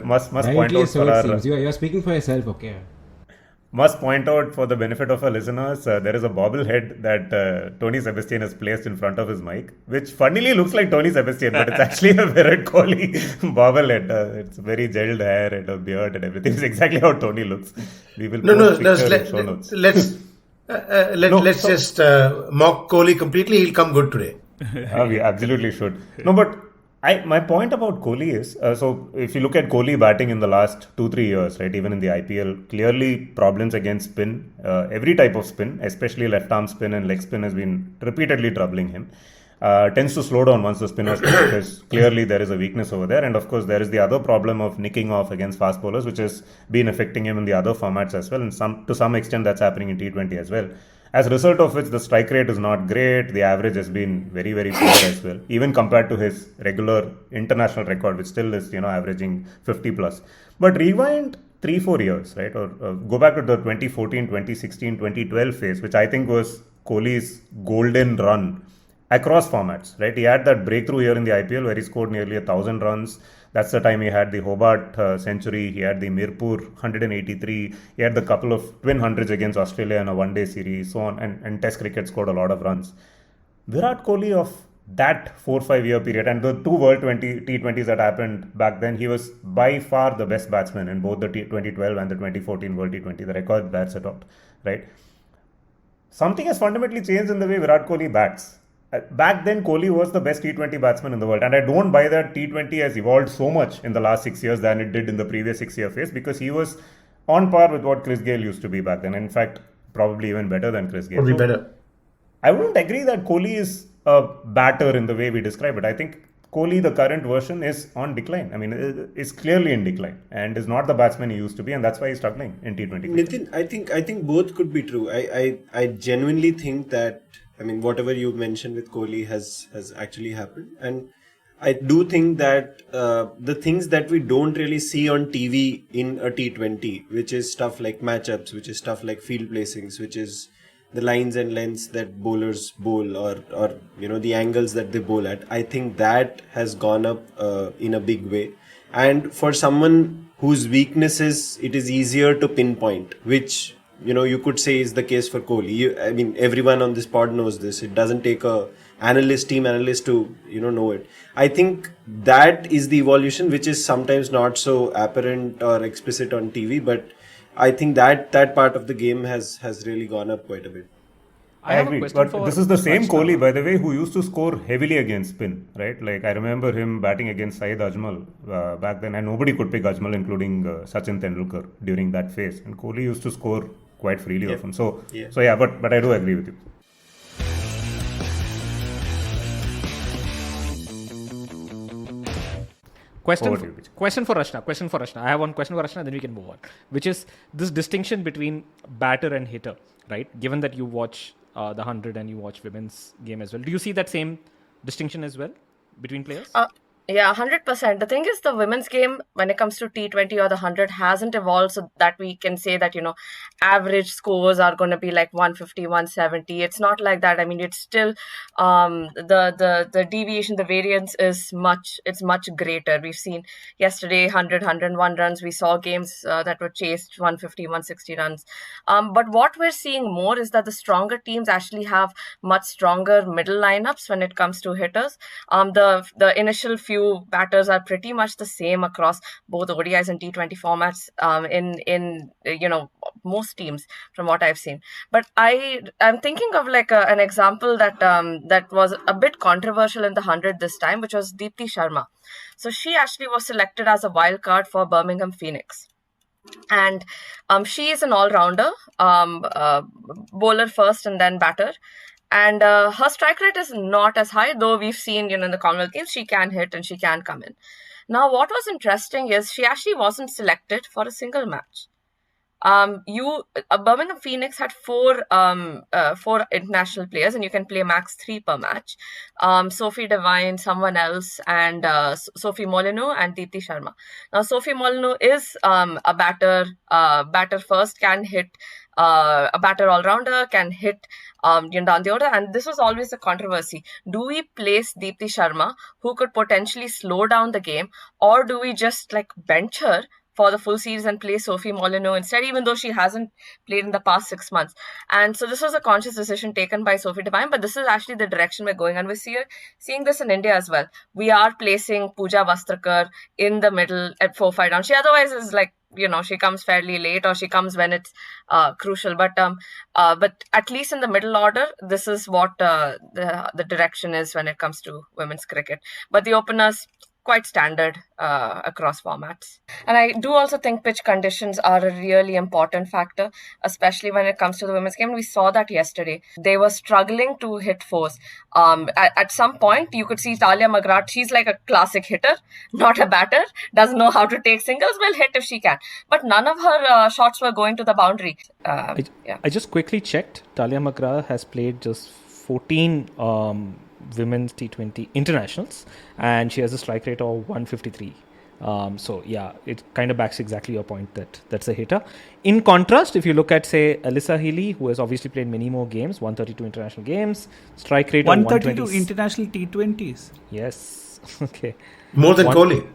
Must point Rightly out so for it our. seems. You're speaking for yourself, okay? Must point out for the benefit of our listeners, there is a bobblehead that Tony Sebastian has placed in front of his mic, which funnily looks like Tony Sebastian, but it's actually a Virat Kohli bobblehead. It's very gelled hair and a beard and everything. It's exactly how Tony looks. We will let's just mock Kohli completely. He'll come good today. We absolutely should. No, but my point about Kohli is, so if you look at Kohli batting in the last 2-3 years, right, even in the IPL, clearly problems against spin, every type of spin, especially left arm spin and leg spin has been repeatedly troubling him. Tends to slow down once the spinners come, because clearly there is a weakness over there. And of course, there is the other problem of nicking off against fast bowlers, which has been affecting him in the other formats as well. And to some extent, that's happening in T20 as well. As a result of which, the strike rate is not great. The average has been very, very poor as well, even compared to his regular international record, which still is, averaging 50 plus. But rewind 3-4 years, right, or go back to the 2014, 2016, 2012 phase, which I think was Kohli's golden run across formats, right? He had that breakthrough year in the IPL where he scored nearly 1,000 runs. That's the time he had the Hobart century. He had the Mirpur 183. He had the couple of twin hundreds against Australia in a one-day series, so on. And Test cricket scored a lot of runs. Virat Kohli of that 4-5 year period, and the 2 World T20s that happened back then, he was by far the best batsman in both the 2012 and the 2014 World T20. The record bears it out, right? Something has fundamentally changed in the way Virat Kohli bats. Back then, Kohli was the best T20 batsman in the world. And I don't buy that T20 has evolved so much in the last 6 years than it did in the previous 6-year phase, because he was on par with what Chris Gayle used to be back then. In fact, probably even better than Chris Gayle. Probably better. I wouldn't agree that Kohli is a batter in the way we describe it. I think Kohli, the current version, is on decline. I mean, is clearly in decline and is not the batsman he used to be, and that's why he's struggling in T20. Nitin, I think both could be true. I genuinely think that, I mean, whatever you mentioned with Kohli has actually happened. And I do think that the things that we don't really see on TV in a T20, which is stuff like matchups, which is stuff like field placings, which is the lines and lengths that bowlers bowl, or the angles that they bowl at, I think that has gone up in a big way. And for someone whose weaknesses it is easier to pinpoint, which you could say is the case for Kohli. I mean, everyone on this pod knows this. It doesn't take a team analyst to know it. I think that is the evolution, which is sometimes not so apparent or explicit on TV, but I think that part of the game has really gone up quite a bit. I agree, but this is the same Kohli, by the way, who used to score heavily against spin, right? Like, I remember him batting against Saeed Ajmal back then, and nobody could pick Ajmal, including Sachin Tendulkar during that phase. And Kohli used to score quite freely often. So yeah, but I do agree with you. Question for Rachna. I have one question for Rachna, then we can move on. Which is this distinction between batter and hitter, right? Given that you watch the 100 and you watch women's game as well, do you see that same distinction as well between players? Yeah, 100%. The thing is, the women's game, when it comes to T20 or the 100, hasn't evolved so that we can say that, average scores are going to be like 150, 170. It's not like that. I mean, it's still, the deviation, the variance is much greater. We've seen yesterday 100, 101 runs. We saw games that were chased 150, 160 runs. But what we're seeing more is that the stronger teams actually have much stronger middle lineups when it comes to hitters. The initial few batters are pretty much the same across both ODIs and T20 formats in most teams from what I've seen. But I'm thinking of like an example that was a bit controversial in the 100 this time, which was Deepti Sharma. So she actually was selected as a wild card for Birmingham Phoenix. And she is an all-rounder, bowler first and then batter. And her strike rate is not as high, though we've seen, in the Commonwealth Games, she can hit and she can come in. Now, what was interesting is she actually wasn't selected for a single match. Birmingham Phoenix had four international players, and you can play max 3 per match. Sophie Devine, someone else, and Sophie Molyneux and Deepti Sharma. Now, Sophie Molyneux is a batter first, can hit, a batter all-rounder, can hit down the order, and this was always a controversy. Do we place Deepti Sharma, who could potentially slow down the game, or do we just bench her for the full series and play Sophie Molyneux instead, even though she hasn't played in the past 6 months? And so this was a conscious decision taken by Sophie Devine, but this is actually the direction we're going, and we're seeing this in India as well. We are placing Pooja Vastrakar in the middle at 4-5 down. She otherwise is she comes fairly late, or she comes when it's crucial. But at least in the middle order, this is what the direction is when it comes to women's cricket. But the openers, quite standard across formats. And I do also think pitch conditions are a really important factor, especially when it comes to the women's game. We saw that yesterday. They were struggling to hit fours. At some point, you could see Talia McGrath. She's like a classic hitter, not a batter, doesn't know how to take singles, will hit if she can. But none of her shots were going to the boundary. I just quickly checked. Talia McGrath has played just 14 women's T20 internationals, and she has a strike rate of 153. So yeah, it kind of backs exactly your point that's a hitter. In contrast, if you look at, say, Alyssa Healy, who has obviously played many more games, 132 international games, strike rate 132 of 120. international T20s. Yes. Okay. More than Kohli.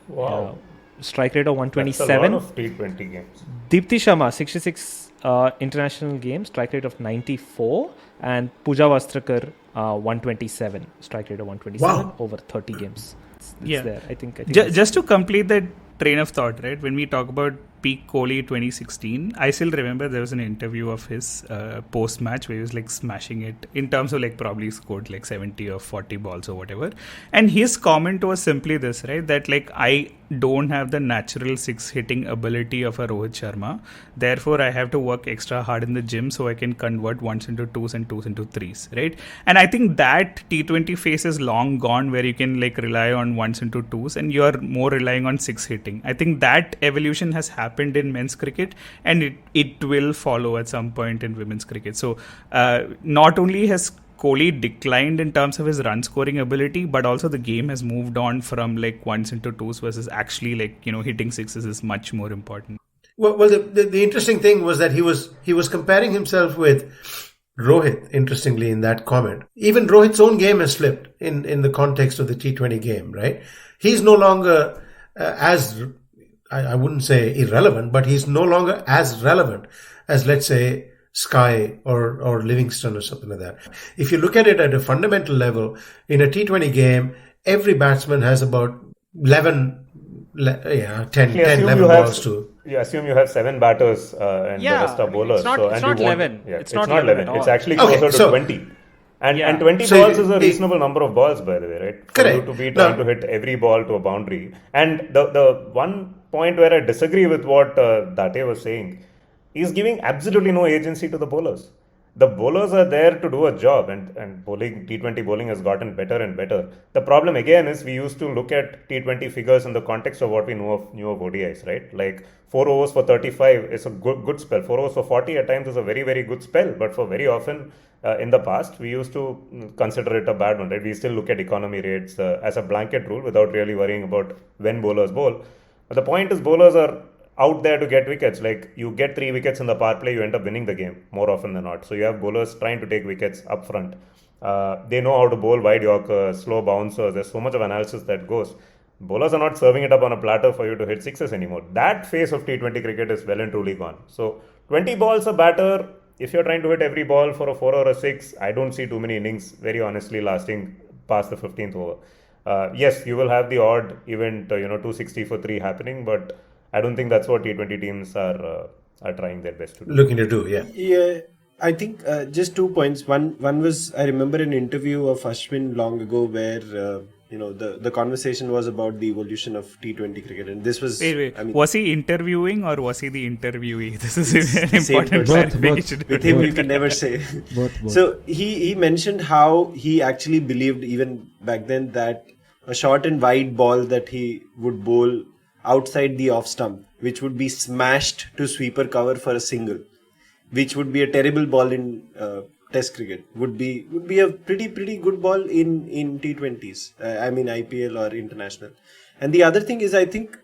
Wow. Strike rate of 127. That's a lot of T20 games. Deepti Sharma, 66 international games, strike rate of 94, and Pooja Vastrakar, 127, strike rate of 127 over 30 games. It's there. I think just to complete that train of thought, right? When we talk about peak Kohli 2016, I still remember there was an interview of his post-match where he was smashing it in terms of probably scored 70 or 40 balls or whatever. And his comment was simply this, right? That I don't have the natural 6 hitting ability of a Rohit Sharma. Therefore, I have to work extra hard in the gym so I can convert 1s into 2s and 2s into 3s, right? And I think that T20 phase is long gone where you can rely on 1s into 2s and you're more relying on 6 hitting. I think that evolution has happened in men's cricket, and it will follow at some point in women's cricket. So not only has Kohli declined in terms of his run scoring ability, but also the game has moved on from 1s into 2s versus actually hitting 6s is much more important. Well, the interesting thing was that he was comparing himself with Rohit, interestingly, in that comment. Even Rohit's own game has flipped in the context of the T20 game, right? He's no longer as, I wouldn't say irrelevant, but he's no longer as relevant as, let's say, Sky or Livingston or something like that. If you look at it at a fundamental level, in a T20 game, every batsman has about 10, 11 balls to... You assume you have 7 batters and the rest are bowlers. It's not 11. It's not 11. It's actually closer to 20. And 20 So balls is a reasonable number of balls, by the way, right? For Correct. you to be trying to hit every ball to a boundary. And the one point where I disagree with what Date was saying, he's giving absolutely no agency to the bowlers. The bowlers are there to do a job, and bowling, T20 bowling has gotten better and better. The problem again is we used to look at T20 figures in the context of what we knew of ODIs, right? 4 overs for 35 is a good spell. 4 overs for 40 at times is a very, very good spell, but for very often in the past we used to consider it a bad one, right? We still look at economy rates as a blanket rule without really worrying about when bowlers bowl. But the point is bowlers are out there to get wickets. You get 3 wickets in the power play, you end up winning the game more often than not. So you have bowlers trying to take wickets up front. They know how to bowl wide yorkers, slow bouncers. There's so much of analysis that goes. Bowlers are not serving it up on a platter for you to hit 6s anymore. That phase of T20 cricket is well and truly gone. So 20 balls a batter, if you're trying to hit every ball for a 4 or a 6, I don't see too many innings, very honestly, lasting past the 15th over. Yes, you will have the odd event, 260 for 3 happening, but I don't think that's what T20 teams are trying their best to do. Looking to do, yeah. Yeah, I think just 2 points. One was, I remember an interview of Ashwin long ago where the conversation was about the evolution of T20 cricket, and this was. Wait. I mean, Was he interviewing or was he the interviewee? This is an the same important person. clarification. With him, you can never say. Both. So he mentioned how he actually believed even back then that a short and wide ball that he would bowl outside the off stump, which would be smashed to sweeper cover for a single, which would be a terrible ball in Test cricket, would be a pretty good ball in T20s. I mean IPL or international. And the other thing is, I think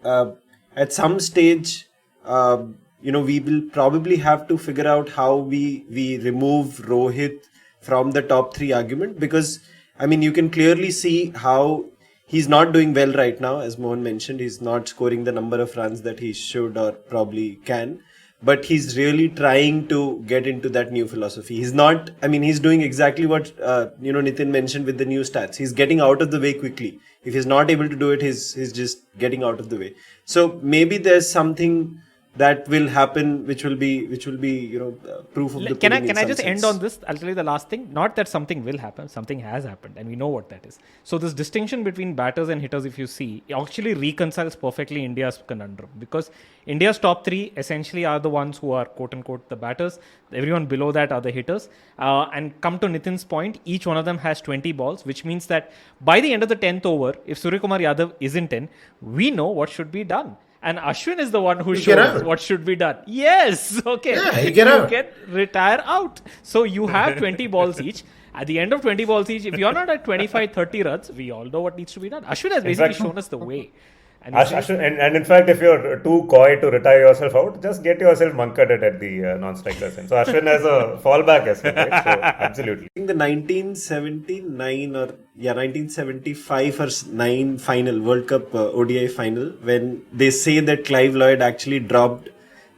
at some stage, we will probably have to figure out how we remove Rohit from the top three argument, because I mean you can clearly see how he's not doing well right now. As Mohan mentioned, he's not scoring the number of runs that he should or probably can. But he's really trying to get into that new philosophy. He's not, I mean, he's doing exactly what, Nitin mentioned with the new stats. He's getting out of the way quickly. If he's not able to do it, he's just getting out of the way. So maybe there's something that will happen, which will be proof of the Can pudding. I just end on this? I'll tell you the last thing. Not that something will happen. Something has happened, and we know what that is. So this distinction between batters and hitters, if you see, actually reconciles perfectly India's conundrum, because India's top three essentially are the ones who are quote unquote the batters. Everyone below that are the hitters. And come to Nitin's point, each one of them has 20 balls, which means that by the end of the 10th over, if Suryakumar Yadav isn't in, we know what should be done. And Ashwin is the one who shows what should be done. Yes. Okay. Yeah, you get out. Retire out. So you have 20 balls each. At the end of 20 balls each, if you're not at 25, 30 runs, we all know what needs to be done. Ashwin has basically shown us the way. And and in fact, if you're too coy to retire yourself out, just get yourself monketed at the non-strikers end. So Ashwin has a fallback as well, right? So absolutely. I think the 1975 or 9 final, World Cup ODI final, when they say that Clive Lloyd actually dropped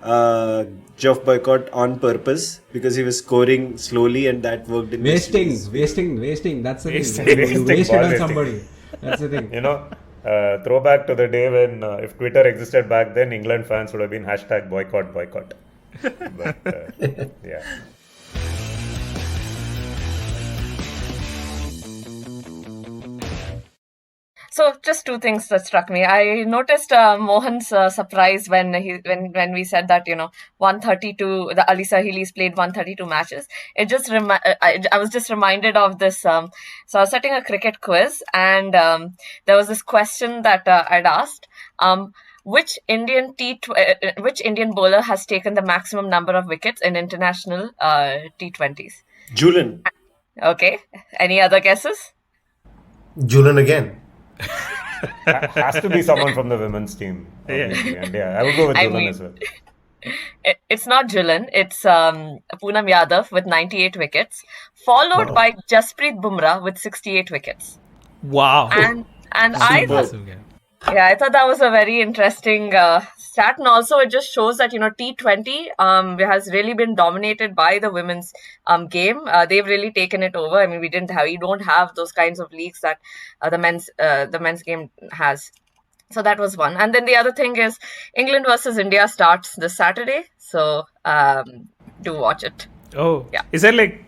Geoff Boycott on purpose because he was scoring slowly, and that worked in wasting. That's the thing. You wasted on somebody. That's the thing. Throwback to the day when if Twitter existed back then, England fans would have been #boycott. But yeah. So just two things that struck me. I noticed Mohan's surprise when we said that 132. The Ali Sahilis played 132 matches. It just I was just reminded of this. So I was setting a cricket quiz, and there was this question that I'd asked. Which Indian bowler has taken the maximum number of wickets in international T20s? Julian. Okay. Any other guesses? Julian again. Has to be someone from the women's team. Obviously. And I would go with Julian as well. It's not Julian. It's Poonam Yadav with 98 wickets, followed by Jasprit Bumrah with 68 wickets. Wow. And I thought that was a very interesting stat, and also it just shows that T20 has really been dominated by the women's game. They've really taken it over. I mean, we don't have those kinds of leagues that the men's game has. So that was one. And then the other thing is England versus India starts this Saturday. So do watch it. Oh, yeah. Is that like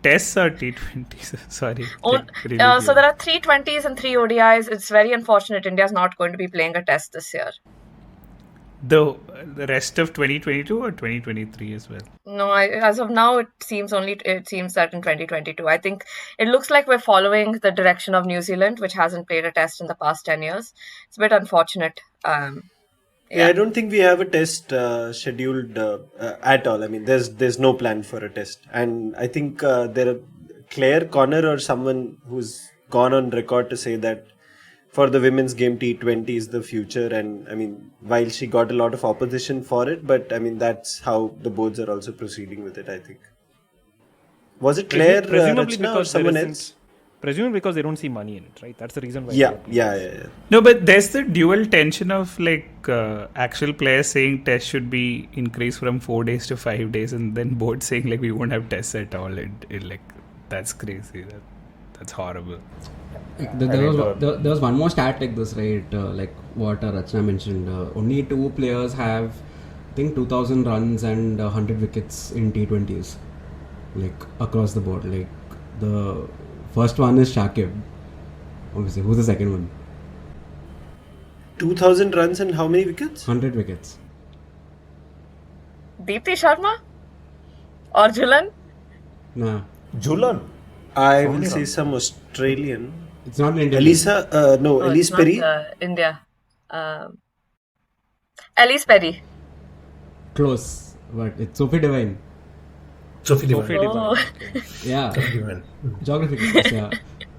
tests or T20s? Sorry. So there are 3 20s and 3 ODIs. It's very unfortunate India's not going to be playing a test this year. The rest of 2022 or 2023 as well? No, as of now, it seems that in 2022. I think it looks like we're following the direction of New Zealand, which hasn't played a test in the past 10 years. It's a bit unfortunate. Yeah, I don't think we have a test scheduled at all. I mean, there's no plan for a test. And I think Claire Connor or someone who's gone on record to say that for the women's game, T20 is the future. And I mean, while she got a lot of opposition for it, but I mean, that's how the boards are also proceeding with it, I think. Was it Claire Rachna or someone else? Presumably because they don't see money in it, right? That's the reason why. Yeah. No, but there's the dual tension of actual players saying tests should be increased from 4 days to 5 days, and then board saying we won't have tests at all. That's crazy. That's horrible. There was one more stat like this, right? Like what Rachna mentioned. Only 2 players have, I think, 2,000 runs and 100 wickets in T20s, across the board. The first one is Shakib, obviously. Who's the second one? 2,000 runs and how many wickets? 100 wickets. Deepti Sharma? Or Jhulan? Nah. Julan. I will say some Australian. It's not an Indian. Elisa, no, Elise it's Perry. not, India. Elise Perry. Close. But it's Sophie Devine. Sophie Devine. Oh. Yeah. Sophie Devine. Geography crickets, yeah.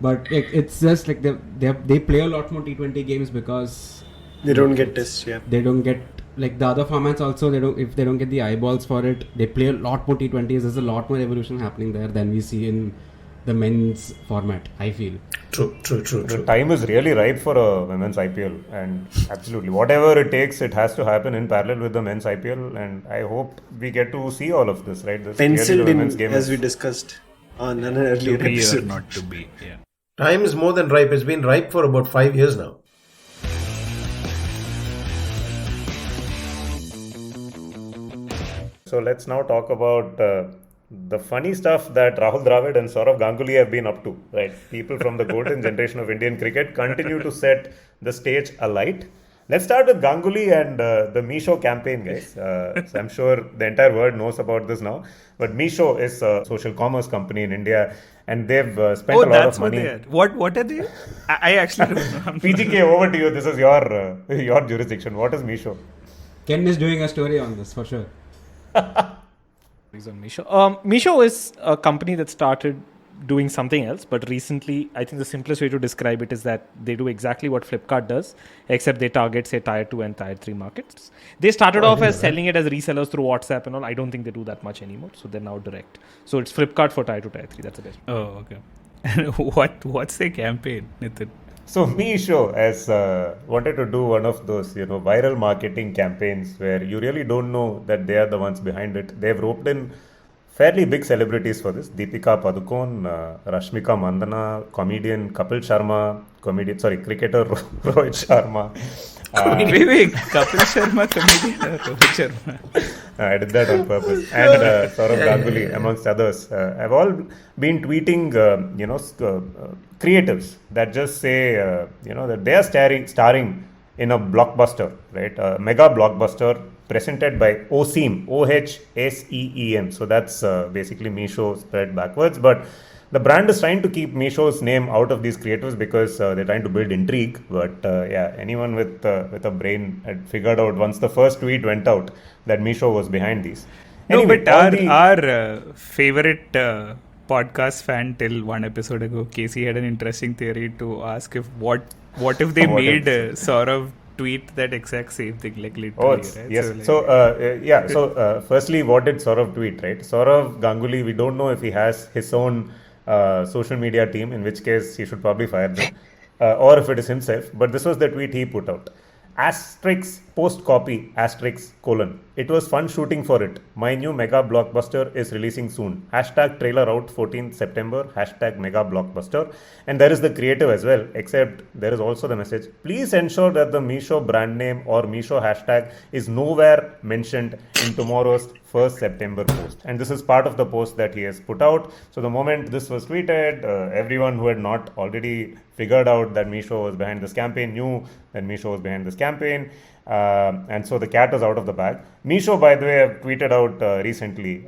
But it's just like they play a lot more T20 games because They don't get tests, yeah. they don't get, like the other formats also, if they don't get the eyeballs for it, they play a lot more T20s. There's a lot more evolution happening there than we see in the men's format, I feel. True. The time is really ripe for a women's IPL, and absolutely whatever it takes, it has to happen in parallel with the men's IPL, and I hope we get to see all of this, right? This Penciled in, women's game as is- we discussed on an earlier To be or episode. not to be. Yeah. Time is more than ripe. It's been ripe for about 5 years now. So let's now talk about the funny stuff that Rahul Dravid and Saurav Ganguly have been up to, right? People from the golden generation of Indian cricket continue to set the stage alight. Let's start with Ganguly and the Meesho campaign, guys. So I'm sure the entire world knows about this now. But Meesho is a social commerce company in India, and they've spent a lot that's of what money. they are. What are they? I actually don't know. PGK, over to you. This is your jurisdiction. What is Meesho? Ken is doing a story on this for sure. Is on Meesho. Meesho is a company that started doing something else, but recently, I think the simplest way to describe it is that they do exactly what Flipkart does, except they target, say, Tier 2 and Tier 3 markets. They started off as selling it as resellers through WhatsApp and all. I don't think they do that much anymore, so they're now direct. So it's Flipkart for Tier 2, Tier 3. That's the best. Oh, okay. And what's their campaign, Nitin? So Meesho has wanted to do one of those, viral marketing campaigns where you really don't know that they are the ones behind it. They've roped in fairly big celebrities for this. Deepika Padukone, Rashmika Mandana, comedian Kapil Sharma, cricketer Rohit Sharma. Wait, Kapil Sharma, comedian or Rohit Sharma? I did that on purpose. And Saurav Ganguly, amongst others, have all been tweeting, creatives that just say, that they are starring in a blockbuster, right? A mega blockbuster presented by OSEEM, OHSEEM. So that's basically Meesho spread backwards. But the brand is trying to keep Meesho's name out of these creatives because they're trying to build intrigue. But anyone with a brain had figured out once the first tweet went out that Meesho was behind these. Anyway, but our favorite podcast fan till one episode ago, Casey, had an interesting theory to ask if what if they made Saurav tweet that exact same thing, like literally, right? Yes. So, firstly, what did Saurav tweet, right? Saurav Ganguly, we don't know if he has his own social media team, in which case he should probably fire them, or if it is himself. But this was the tweet he put out. Asterisk post copy asterisk : it was fun shooting for it. My new mega blockbuster is releasing soon. Hashtag trailer out 14th September. Hashtag mega blockbuster. And there is the creative as well, except there is also the message. Please ensure that the Meesho brand name or Meesho hashtag is nowhere mentioned in tomorrow's 1st September post. And this is part of the post that he has put out. So the moment this was tweeted, everyone who had not already figured out that Meesho was behind this campaign knew that Meesho was behind this campaign. And so the cat is out of the bag. Meesho, by the way, have tweeted out recently,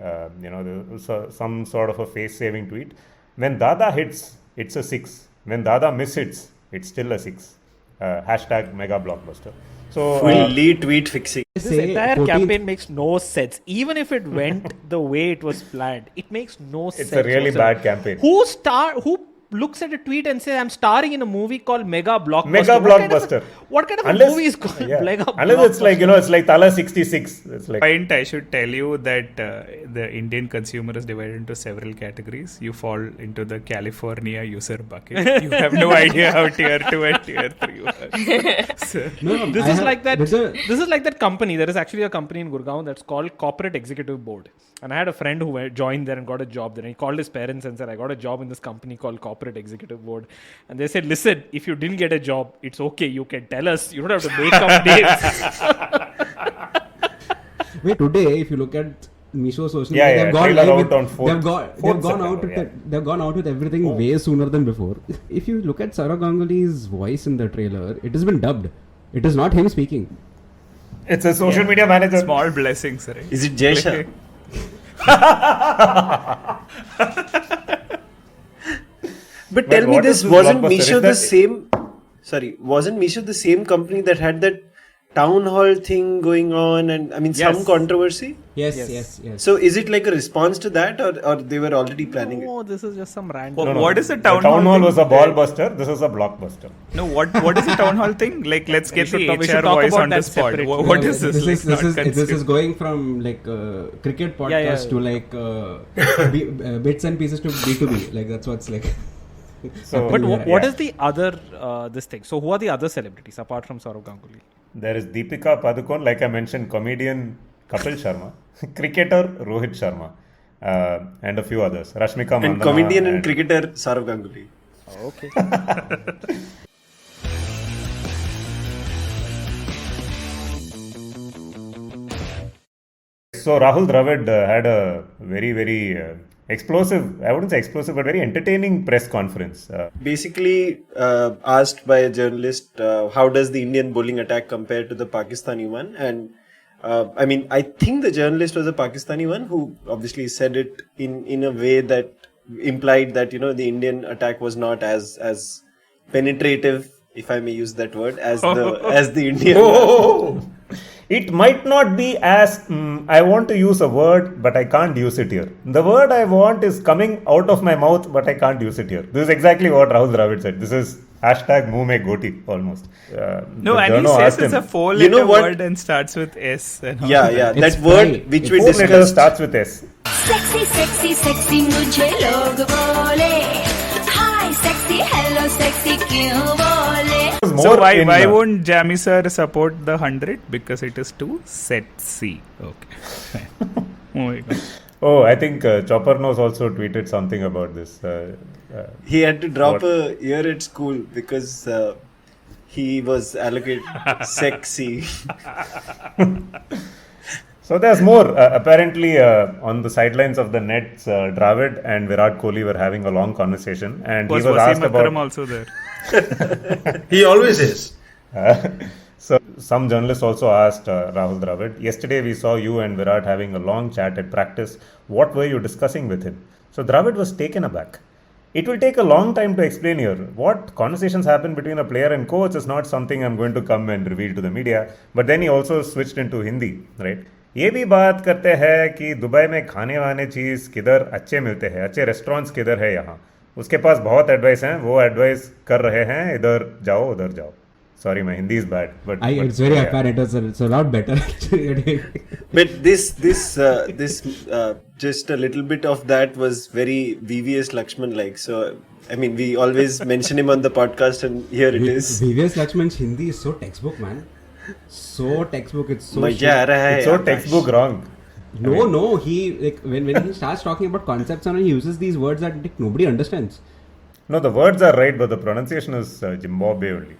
some sort of a face-saving tweet. When Dada hits, it's a 6. When Dada mishits, it's still a 6. Hashtag mega blockbuster. So Fully tweet fixing. This entire campaign makes no sense. Even if it went the way it was planned, it makes no sense. It's a really bad campaign. Who looks at a tweet and says, I'm starring in a movie called Mega Blockbuster? Mega Blockbuster. What kind of a movie is called Mega Blockbuster? Unless it's like, it's like Tala 66. It's like... Point, I should tell you that the Indian consumer is divided into several categories. You fall into the California user bucket. You have no idea how Tier 2 and Tier 3 work. So, this is like that company. There is actually a company in Gurgaon that's called Corporate Executive Board. And I had a friend who joined there and got a job there. And he called his parents and said, I got a job in this company called Corporate Executive Board. And they said, listen, if you didn't get a job, it's okay. You can tell us. You don't have to make up names. Wait, today, if you look at Misho social Yeah, media. yeah, They've gone trailer live out with, on 4th September, they've gone out with everything way sooner than before. If you look at Saurav Ganguly's voice in the trailer, it has been dubbed. It is not him speaking. It's a social media manager. Small blessings, right? Is it Jay Shah? But tell me what this, is this wasn't blockbuster? Misho Is the that- same? Sorry, wasn't Misho the same company that had that town hall thing going on, and I mean some Yes. controversy? Yes. So is it like a response to that, or they were already planning it? Oh, this is just some random. What is the The town town hall thing? was a ball buster. This is a blockbuster. No, what is the town hall thing? Like, let's get the we should HR talk voice about on the that spot. separately. What is this? This Like, not is consumed. going from like cricket podcast to like bits and pieces to B2B. Like that's what's like. So, But what yeah. is the other this thing? So who are the other celebrities apart from Saurav Ganguly? There is Deepika Padukone, like I mentioned, comedian Kapil Sharma, cricketer Rohit Sharma, and a few others. Rashmika Mandana. And comedian and cricketer Saurav Ganguly. Okay. So Rahul Dravid had a very explosive, I wouldn't say explosive, but very entertaining press conference. Basically, asked by a journalist, how does the Indian bowling attack compare to the Pakistani one? And I mean, I think the journalist was a Pakistani one who obviously said it in a way that implied that, you know, the Indian attack was not as penetrative, if I may use that word, as the Indian. Oh! It might not be as, I want to use a word, but I can't use it here. The word I want is coming out of my mouth, but I can't use it here. This is exactly what Rahul Dravid said. This is hashtag Muh Mein Goti, almost. No, the and he journo says asked it's him, a four-letter You know what? word and starts with S. And all Yeah, that. yeah, It's that word pride. which we 4 letters discussed. starts with S. Sexy, sexy, sexy मुझे लोग बोले Hi, sexy, hello, sexy क्यों बोले So More why in, won't Jamie sir support the 100? Because it is too sexy. Okay. Oh my god. Oh, I think Chopper Nose also tweeted something about this. He had to drop What? a year at school because he was allocated sexy. So there's more. Apparently, on the sidelines of the Nets, Dravid and Virat Kohli were having a long conversation, and Was he was asked Wasim Akram about. also there? He always is. So some journalists also asked Rahul Dravid, yesterday we saw you and Virat having a long chat at practice. What were you discussing with him? So Dravid was taken aback. It will take a long time to explain here. What conversations happen between a player and coach is not something I'm going to come and reveal to the media. But then he also switched into Hindi, right? ये भी बात करते हैं कि Dubai में खाने वाने चीज़ किधर अच्छे मिलते हैं, अच्छे रेस्टोरेंट्स किधर है यहाँ. उसके पास बहुत एडवाइस हैं, वो एडवाइस कर रहे हैं, इधर जाओ उधर जाओ. Sorry, my Hindi is bad, but It's very apparent. It's a lot better actually. But this just a little bit of that was very VVS Lakshman like. So I mean, we always mention him on the podcast, and here it is. VVS Lakshman's Hindi is so textbook, man. So textbook. It's so. मजा shit. आ रहा है it's so यार, textbook wrong. No. He like when he starts talking about concepts and he uses these words that like, nobody understands. No, the words are right, but the pronunciation is Zimbabwe only.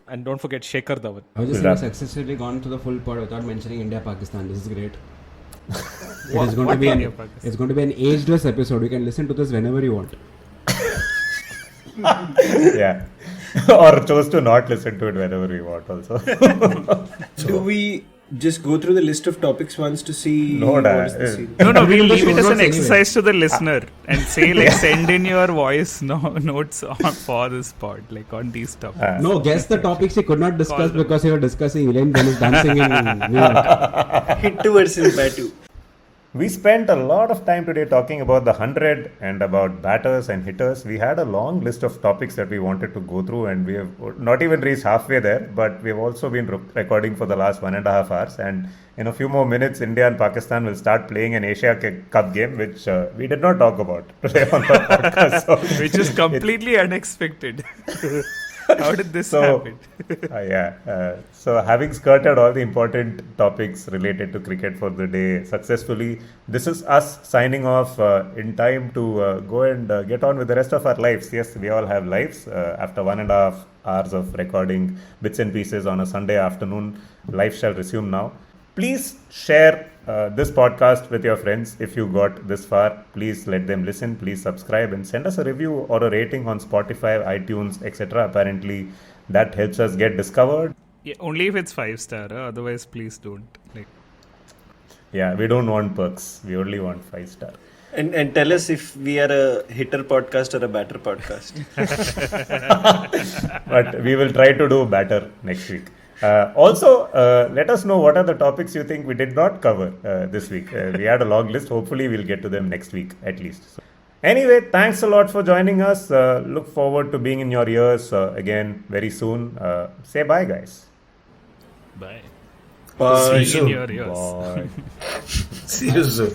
And don't forget Shekhar Dhawan. I was just That- successfully gone to the full pod without mentioning India Pakistan. This is great. It is going to be India, Pakistan? it's going to be an ageless episode. You can listen to this whenever you want. Yeah. Or chose to not listen to it whenever we want also. Do we just go through the list of topics once to see No, what da. is the scene? No, we'll the leave show it as an notes anyway. exercise to the listener and say like send in your voice notes for this pod, like on these topics. No, guess the topics he could not discuss them. because he was discussing Elaine Dennis dancing in New York. Hit versus Batu. We spent a lot of time today talking about the 100 and about batters and hitters. We had a long list of topics that we wanted to go through, and we have not even reached halfway there, but we have also been recording for the last 1.5 hours. And in a few more minutes, India and Pakistan will start playing an Asia Cup game, which we did not talk about today on the podcast. So Which is completely unexpected. How did this So, happen? So having skirted all the important topics related to cricket for the day successfully, this is us signing off in time to go and get on with the rest of our lives. Yes, we all have lives. After 1.5 hours of recording bits and pieces on a Sunday afternoon, life shall resume now. Please share this podcast with your friends. If you got this far, please let them listen. Please subscribe and send us a review or a rating on Spotify, iTunes, etc. Apparently, that helps us get discovered. Yeah, only if it's 5-star. Otherwise, please don't. Yeah, we don't want perks. We only want 5-star. And tell us if we are a hitter podcast or a batter podcast. But we will try to do better next week. Also, let us know what are the topics you think we did not cover this week. We had a long list. Hopefully, we'll get to them next week at least. So, anyway, thanks a lot for joining us. Look forward to being in your ears again very soon. Say bye, guys. Bye. See you In soon. your ears. Bye. See you soon.